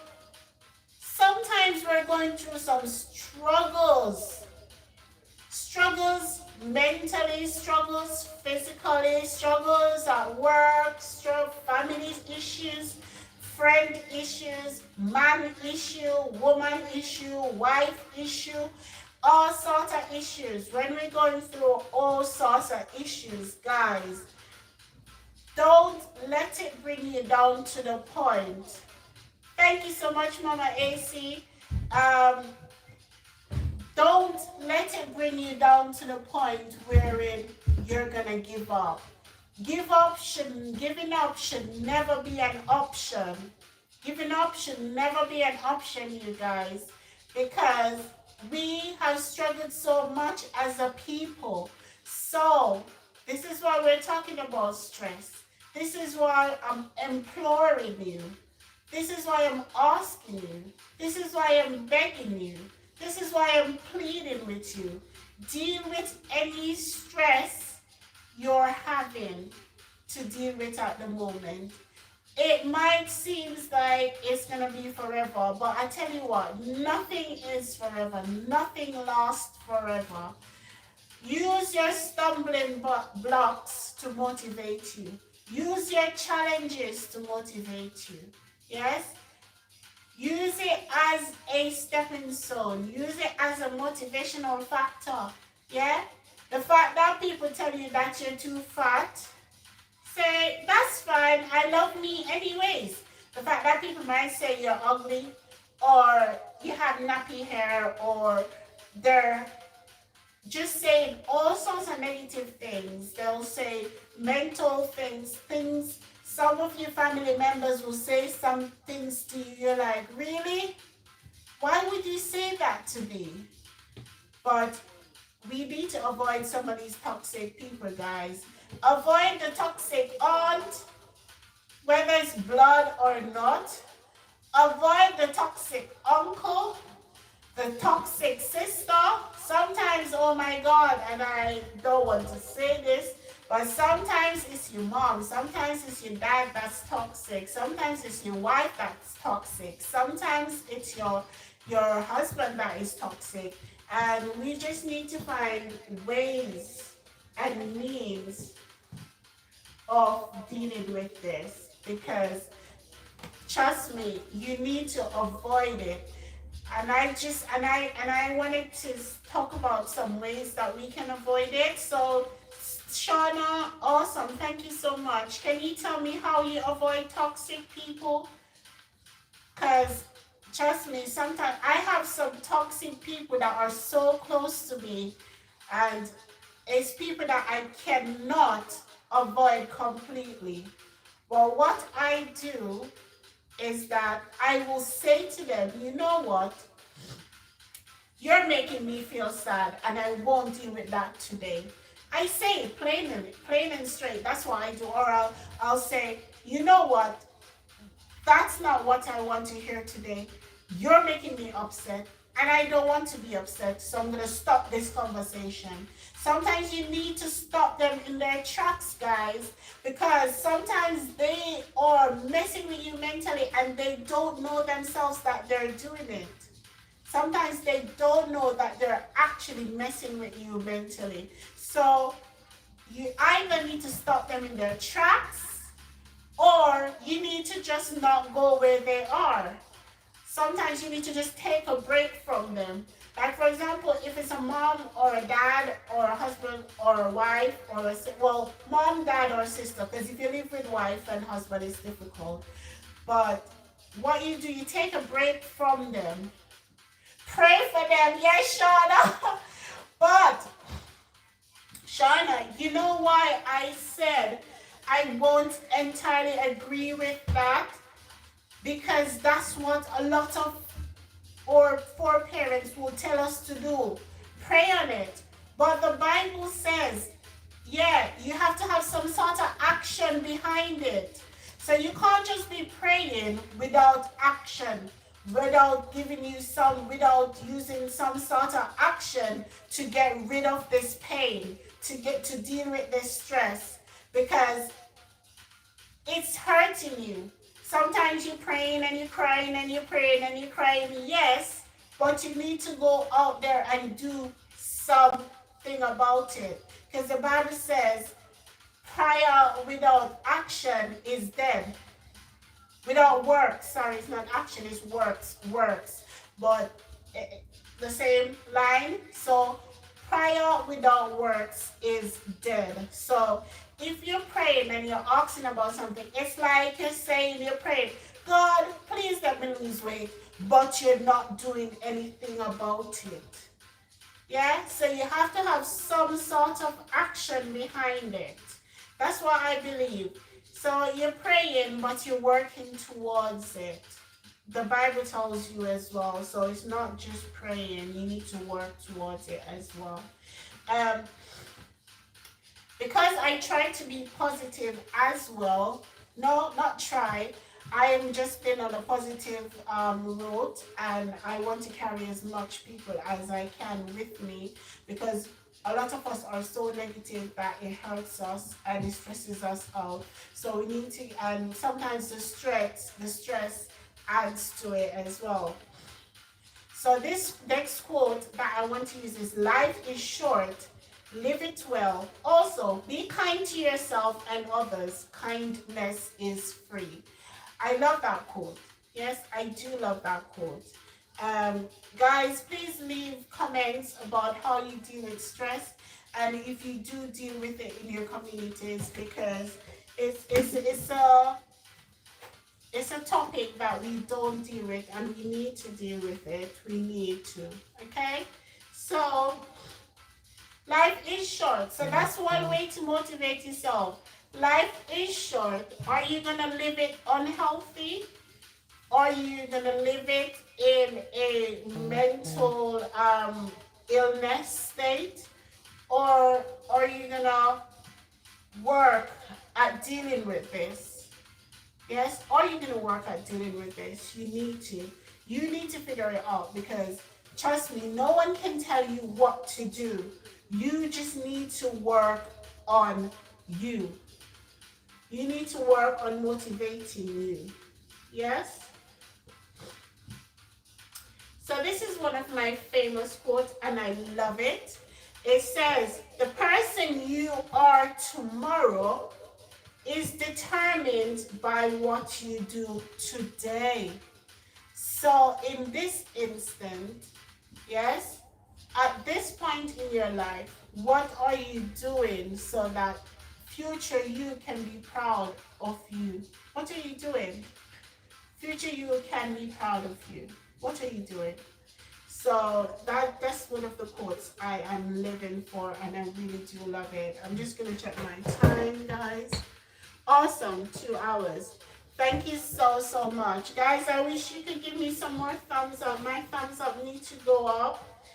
sometimes we're going through some struggles mentally, struggles physically, struggles at work, family issues, friend issues, man issue, woman issue, wife issue, all sorts of issues. When we're going through all sorts of issues, guys, don't let it bring you down to the point. Thank you so much, Mama AC. Don't let it bring you down to the point wherein you're gonna give up. Giving up should never be an option. Giving up should never be an option, you guys, because we have struggled so much as a people. So this is why we're talking about stress. This is why I'm imploring you. This is why I'm asking you. This is why I'm begging you. This is why I'm pleading with you. Deal with any stress you're having to deal with at the moment. It might seem like it's going to be forever, but I tell you what, nothing is forever. Nothing lasts forever. Use your stumbling blocks to motivate you. Use your challenges to motivate you. Yes? Use it as a stepping stone. Use it as a motivational factor. Yeah? The fact that people tell you that you're too fat, say, that's fine. I love me anyways. The fact that people might say you're ugly, or you have nappy hair, or they're just saying all sorts of negative things. They'll say mental things. Some of your family members will say some things to you. You're like, really? Why would you say that to me? But we need to avoid some of these toxic people, guys. Avoid the toxic aunt, whether it's blood or not. Avoid the toxic uncle, the toxic sister. Sometimes, oh my God, and I don't want to say this, but sometimes it's your mom, sometimes it's your dad that's toxic, sometimes it's your wife that's toxic, sometimes it's your husband that is toxic. And we just need to find ways and means of dealing with this, because trust me, you need to avoid it. And I wanted to talk about some ways that we can avoid it. So Shauna, awesome, thank you so much. Can you tell me how you avoid toxic people? Because trust me, sometimes I have some toxic people that are so close to me, and it's people that I cannot avoid completely. But what I do is that I will say to them, you know what? You're making me feel sad, and I won't deal with that today. I say it plain and straight. That's what I do. Or I'll say, you know what? That's not what I want to hear today. You're making me upset, and I don't want to be upset, so I'm going to stop this conversation. Sometimes you need to stop them in their tracks, guys, because sometimes they are messing with you mentally and they don't know themselves that they're doing it. Sometimes they don't know that they're actually messing with you mentally. So you either need to stop them in their tracks, or you need to just not go where they are. Sometimes you need to just take a break from them. Like, for example, if it's a mom or a dad or a husband or a wife or well, mom, dad, or sister, because if you live with wife and husband, it's difficult. But what you do, you take a break from them. Pray for them. Yes, Shauna. But, Shauna, you know why I said I won't entirely agree with that? Because that's what a lot of or foreparents will tell us to do. Pray on it. But the Bible says, yeah, you have to have some sort of action behind it. So you can't just be praying without action, without using some sort of action to get rid of this pain, to deal with this stress, because it's hurting you. Sometimes you're praying and you're crying and you're praying and you're crying, yes, but you need to go out there and do something about it. Because the Bible says prayer without action is dead. Without works, sorry, it's not action, it's works. But the same line. So prayer without works is dead. So if you're praying and you're asking about something, it's like you're saying you're praying, God, please let me lose weight, but you're not doing anything about it. Yeah, so you have to have some sort of action behind it. That's what I believe. So you're praying, but you're working towards it. The Bible tells you as well. So it's not just praying, you need to work towards it as well. Because I try to be positive as well. No, not try. I am just been on a positive route, and I want to carry as much people as I can with me, because a lot of us are so negative that it hurts us and it stresses us out. So we need to, and sometimes the stress adds to it as well. So this next quote that I want to use is, life is short, live it well. Also, be kind to yourself and others. Kindness is free. I love that quote. Yes, I do love that quote. Guys, please leave comments about how you deal with stress, and if you do deal with it in your communities, because it's a topic that we don't deal with, and we need to deal with it. We need to. Okay? So life is short. So that's one way to motivate yourself. Life is short. Are you gonna live it unhealthy? Are you gonna live it in a mental illness state? Or are you gonna work at dealing with this? Yes? Are you gonna work at dealing with this? You need to. You need to figure it out, because trust me, no one can tell you what to do. You just need to work on you. You need to work on motivating you. Yes? So this is one of my famous quotes, and I love it. It says, the person you are tomorrow is determined by what you do today. So in this instant, yes, at this point in your life, what are you doing so that future you can be proud of you? What are you doing? Future you can be proud of you. What are you doing? So that's one of the quotes I am living for, and I really do love it. I'm just gonna check my time, guys. Awesome, 2 hours. Thank you so much, guys. I wish you could give me some more thumbs up. My thumbs up need to go up.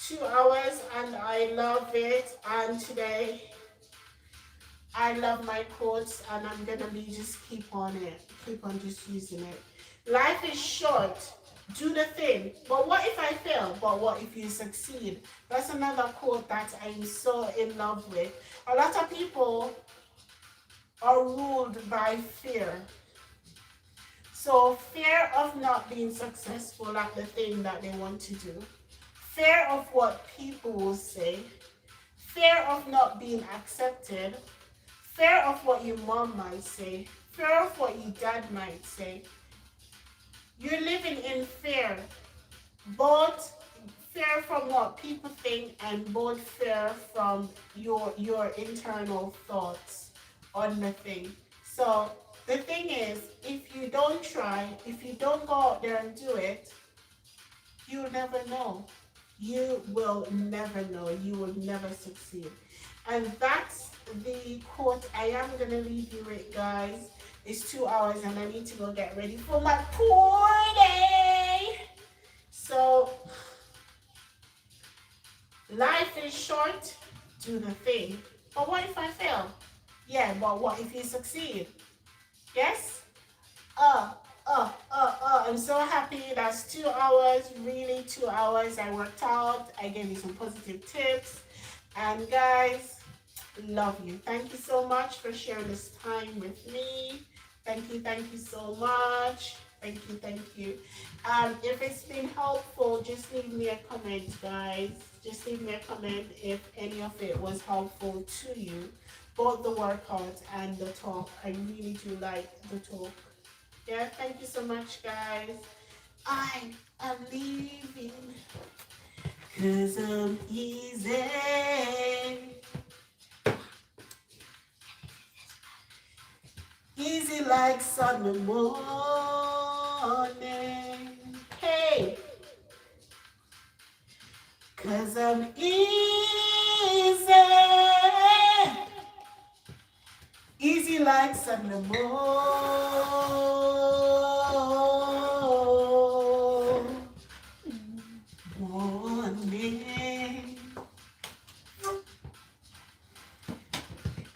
2 hours, and I love it. And today I love my quotes, and I'm gonna be just keep on just using it. Life is short. Do the thing. But what if I fail? But what if you succeed? That's another quote that I'm so in love with. A lot of people are ruled by fear. So fear of not being successful at the thing that they want to do. Fear of what people will say. Fear of not being accepted. Fear of what your mom might say. Fear of what your dad might say. You're living in fear. Both fear from what people think and both fear from your internal thoughts on the thing. So the thing is, if you don't try, if you don't go out there and do it, you'll never know. You will never know. You will never succeed. And that's the quote I am going to leave you with, guys. It's 2 hours and I need to go get ready for my poor day. So, life is short, do the thing. But what if I fail? Yeah, but what if you succeed? Yes? I'm so happy. That's 2 hours, really 2 hours. I worked out. I gave you some positive tips. And guys, love you. Thank you so much for sharing this time with me. Thank you so much. Thank you. If it's been helpful, just leave me a comment, guys. Just leave me a comment if any of it was helpful to you. Both the workout and the talk. I really do like the talk. Yeah, thank you so much, guys. I am leaving 'cause I'm easy. Easy like Sunday morning. Hey, 'cause I'm easy. Easy like Sunday morning.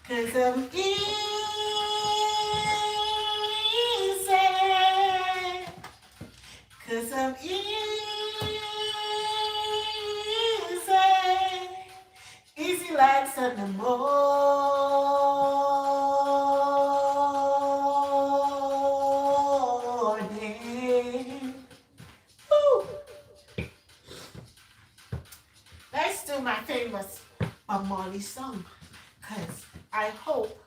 'Cause I'm easy. Cause I'm easy like Sunday morning. Woo. Let's do my famous Molly song, cause I hope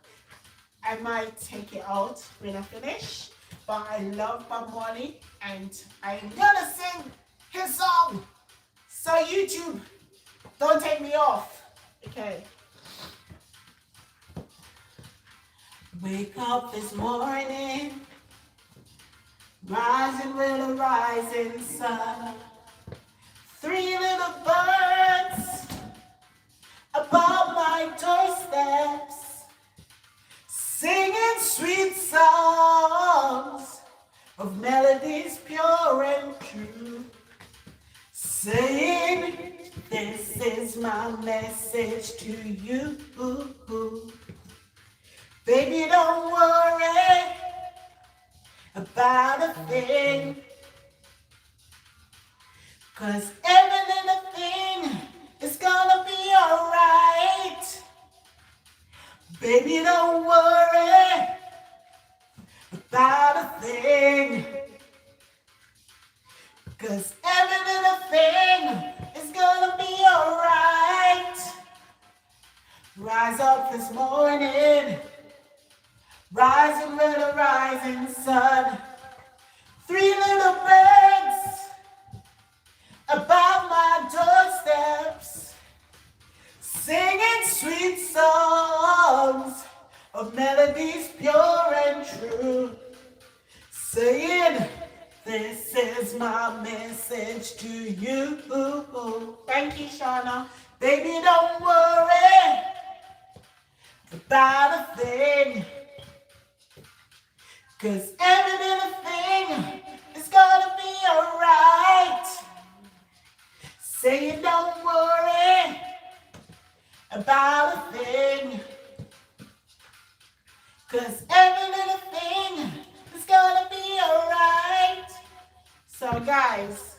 I might take it out when I finish. But I love Bob Marley and I'm gonna sing his song. So YouTube, don't take me off. Okay. Wake up this morning, rising with a rising sun. 3 little birds above my doorsteps, singing sweet songs of melodies pure and true, saying, this is my message to you. Baby, don't worry about a thing, 'cause every little thing is gonna be alright. Baby, don't worry about a thing, 'cause every little thing is gonna be alright. Rise up this morning, rising with a rising sun. 3 little birds above my doorsteps, singing sweet songs of melodies pure and true, saying, This is my message to you. Thank you, Shauna. Baby, don't worry about a thing, 'cause every little thing is gonna be alright. Say you don't worry about a thing, 'cause every little thing is gonna be alright. So guys,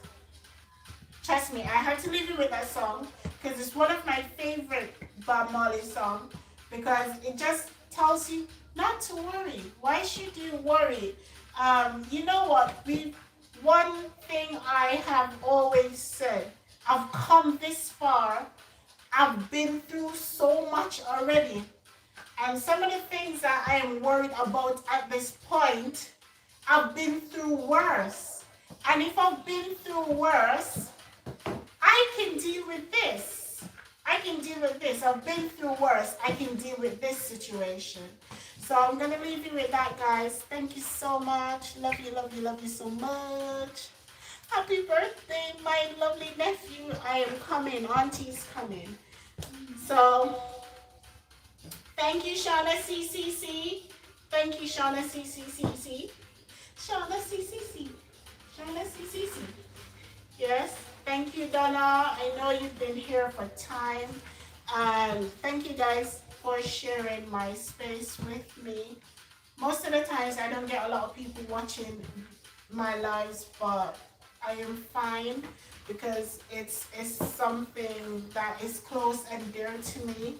trust me, I had to leave you with that song because it's one of my favorite Bob Marley songs, because it just tells you not to worry. Why should you worry? You know what? One thing I have always said, I've come this far. I've been through so much already. And some of the things that I am worried about at this point, I've been through worse. And if I've been through worse, I can deal with this. I can deal with this. I've been through worse. I can deal with this situation. So I'm going to leave you with that, guys. Thank you so much. Love you, love you, love you so much. Happy birthday, my lovely nephew. I am coming. Auntie's coming. So, thank you, Shauna CCC. Thank you, Shauna CCC. Shauna CCC. Shauna CCC. Yes. Thank you, Donna. I know you've been here for time. And thank you guys for sharing my space with me. Most of the times I don't get a lot of people watching my lives, but I am fine because it's something that is close and dear to me.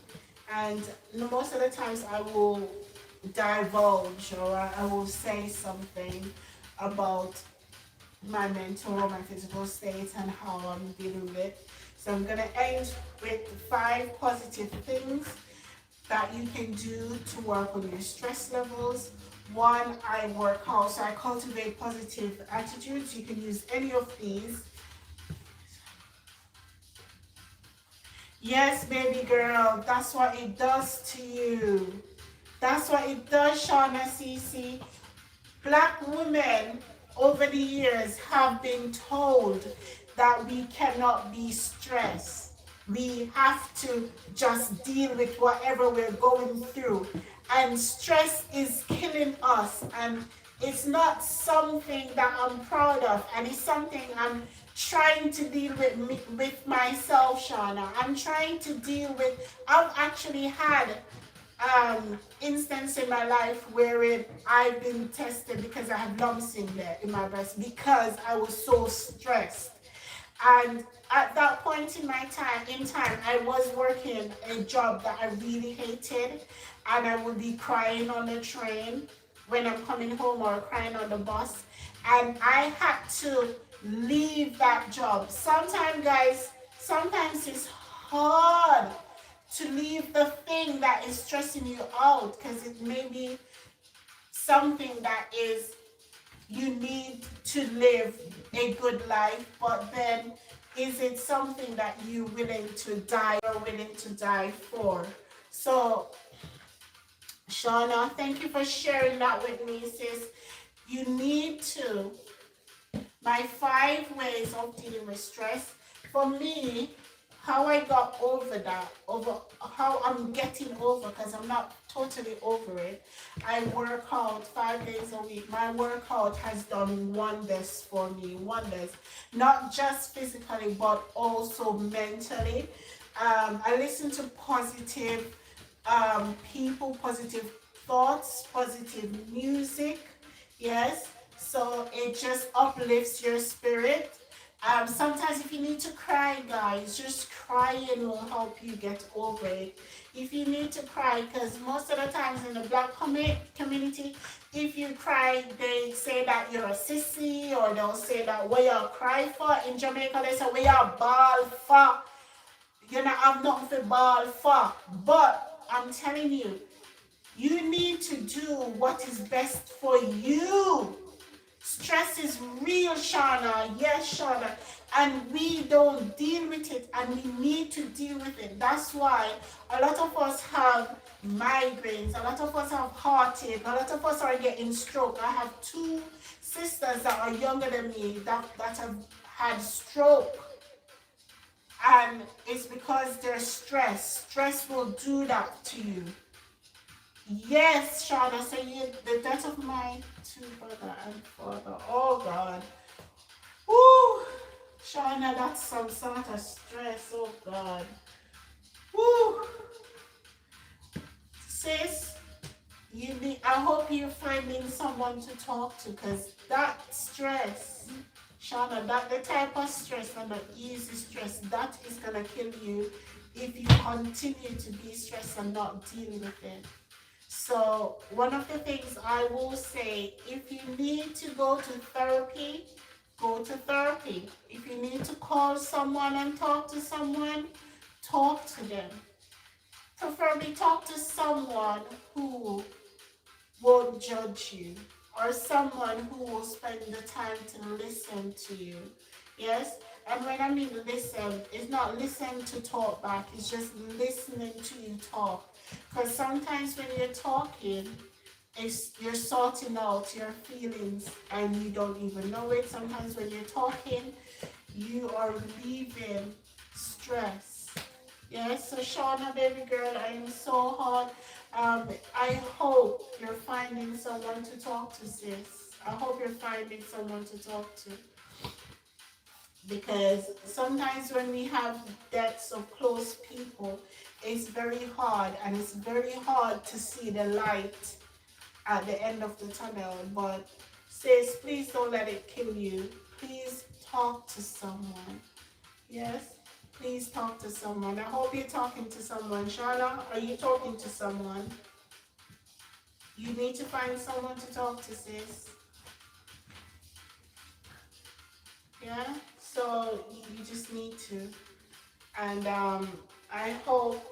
And most of the times I will divulge, or I will say something about my mental or my physical state and how I'm dealing with it. So I'm going to end with 5 positive things that you can do to work on your stress levels. 1, I work out, so I cultivate positive attitudes. You can use any of these. Yes, baby girl, that's what it does to you. That's what it does, Shauna CC. Black women over the years have been told that we cannot be stressed. We have to just deal with whatever we're going through. And stress is killing us. And it's not something that I'm proud of. And it's something I'm trying to deal with myself, Shauna. I'm trying to deal with. I've actually had instance in my life wherein I've been tested because I have lumps in there in my breast because I was so stressed. And at that point in time, I was working a job that I really hated, and I would be crying on the train when I'm coming home or crying on the bus. And I had to leave that job. Sometimes, guys, sometimes it's hard to leave the thing that is stressing you out, because it may be something that is you need to live a good life, but then is it something that you're willing to die or willing to die for? So Shauna, thank you for sharing that with me, sis. You need to. My 5 ways of dealing with stress. For me, how I got over that, over how I'm getting over, because I'm not totally over it. I work out 5 days a week. My workout has done wonders for me, wonders. Not just physically, but also mentally. I listen to positive people, positive thoughts, positive music. Yes, so it just uplifts your spirit. Sometimes if you need to cry, guys, just crying will help you get over it. If you need to cry, because most of the times in the black community, if you cry, they say that you're a sissy, or they'll say that what you cry for. In Jamaica, they say what you ball for. You know, I've nothing to ball for. But I'm telling you, you need to do what is best for you. Stress is real, Shauna. Yes, Shauna. And we don't deal with it, and we need to deal with it. That's why a lot of us have migraines, a lot of us have heartache, a lot of us are getting stroke. I have 2 sisters that are younger than me that have had stroke, and it's because they're stressed. Stress will do that to you. Yes, Shauna, so you, the death of my two brother and father. Oh God. Woo! Shauna, that's some sort of stress. Oh God. Woo! Sis, you need, I hope you're finding someone to talk to, because that stress, Shauna, that the type of stress and the easy stress, that is gonna kill you if you continue to be stressed and not deal with it. So one of the things I will say, if you need to go to therapy, go to therapy. If you need to call someone and talk to someone, talk to them. Preferably talk to someone who won't judge you, or someone who will spend the time to listen to you. Yes? And when I mean listen, it's not listen to talk back, it's just listening to you talk. Because sometimes when you're talking, you're sorting out your feelings and you don't even know it. Sometimes when you're talking, you are relieving stress. Yes, so Shauna, baby girl, I am so hot. I hope you're finding someone to talk to, sis. I hope you're finding someone to talk to. Because sometimes when we have deaths of close people, it's very hard, and it's very hard to see the light at the end of the tunnel. But sis, please don't let it kill you. Please talk to someone. Yes? Please talk to someone. I hope you're talking to someone. Shauna, are you talking to someone? You need to find someone to talk to, sis. Yeah? So you just need to. And I hope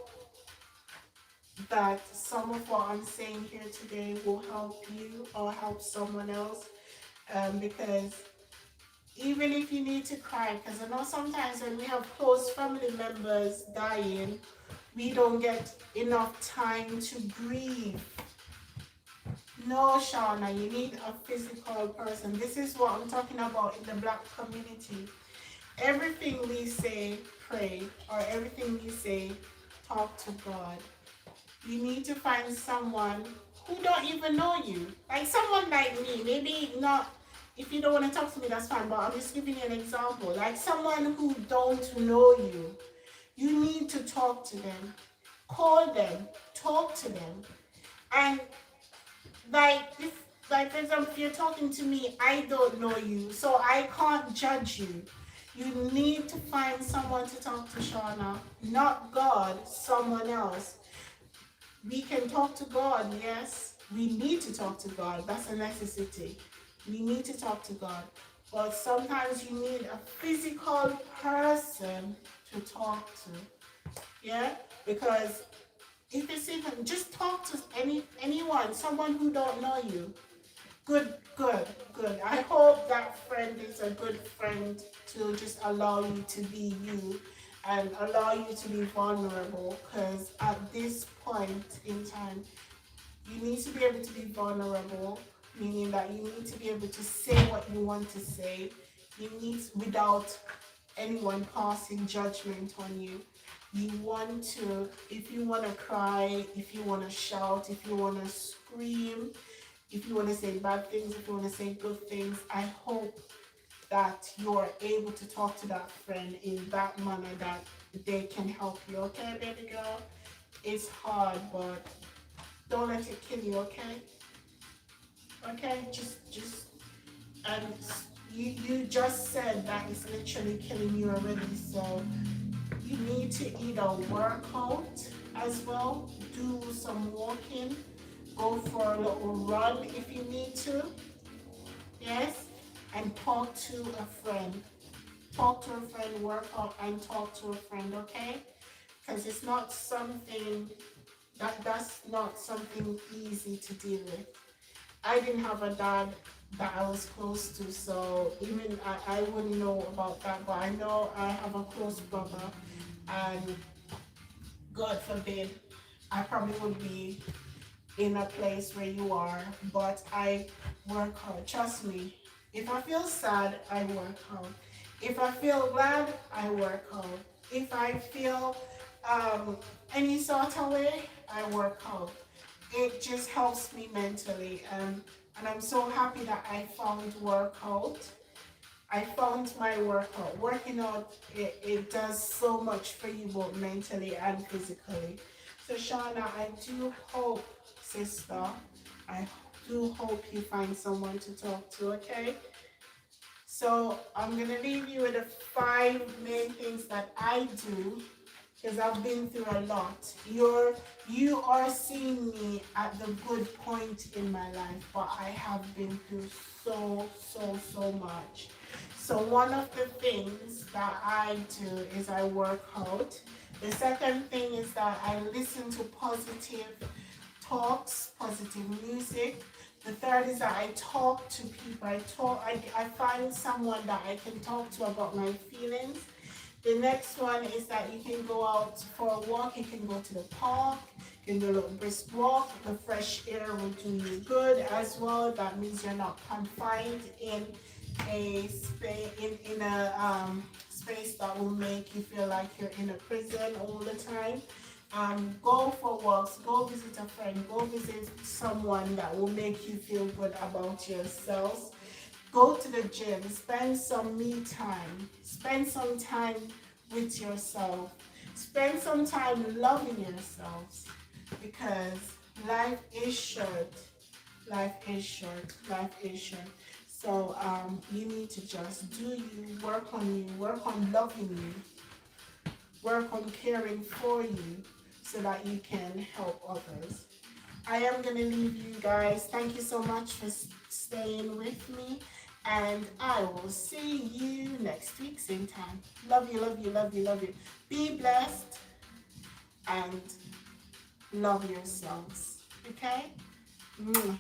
that some of what I'm saying here today will help you or help someone else. Because even if you need to cry, because I know sometimes when we have close family members dying, we don't get enough time to grieve. No, Shauna, you need a physical person. This is what I'm talking about in the Black community. Everything we say, pray, or everything we say, talk to God. You need to find someone who don't even know you. Like someone like me, maybe not, if you don't want to talk to me, that's fine, but I'm just giving you an example. Like someone who don't know you. You need to talk to them. Call them, talk to them. And like for example, if you're talking to me, I don't know you, so I can't judge you. You need to find someone to talk to, Shauna. Not God, someone else. We can talk to God, yes. We need to talk to God. That's a necessity. We need to talk to God. But sometimes you need a physical person to talk to. Yeah? Because if it's even just talk to anyone, someone who don't know you. Good, good, good. I hope that friend is a good friend to just allow you to be you and allow you to be vulnerable, because at this point in time, you need to be able to be vulnerable, meaning that you need to be able to say what you want to say. You need, without anyone passing judgment on you. You want to, if you want to cry, if you want to shout, if you want to scream, if you want to say bad things, if you want to say good things, I hope that you're able to talk to that friend in that manner that they can help you. Okay, baby girl? It's hard, but don't let it kill you, okay? Okay, just, and you just said that it's literally killing you already, so you need to either work out as well, do some walking, go for a little run if you need to, yes, and talk to a friend. Talk to a friend, work out and talk to a friend, okay? Because it's not something, that's not something easy to deal with. I didn't have a dad that I was close to, so even I wouldn't know about that, but I know I have a close brother, and God forbid, I probably would be in a place where you are, but I work hard. Trust me. If I feel sad, I work hard. If I feel glad, I work hard. If I feel any sort of way, I work hard. It just helps me mentally, and I'm so happy that I found workout. I found my workout. Working out, it does so much for you both mentally and physically. So Shauna, I do hope, sister, I do hope you find someone to talk to, okay? So I'm gonna leave you with the 5 main things that I do because I've been through a lot. You are seeing me at the good point in my life, but I have been through so much. So one of the things that I do is I work out. The second thing is that I listen to positive talks, positive music. The third is that I talk to people. I find someone that I can talk to about my feelings. The next one is that you can go out for a walk, you can go to the park, you can do a little brisk walk. The fresh air will do you good as well. That means you're not confined in a space in a space that will make you feel like you're in a prison all the time. Go for walks, go visit a friend, go visit someone that will make you feel good about yourselves. Go to the gym, spend some me time, spend some time with yourself, spend some time loving yourselves because life is short. Life is short. Life is short. So you need to just do you, work on you, work on loving you, work on caring for you so that you can help others. I am going to leave you guys. Thank you so much for staying with me. And I will see you next week, same time. Love you, love you, love you, love you. Be blessed and love yourselves. Okay? Mwah.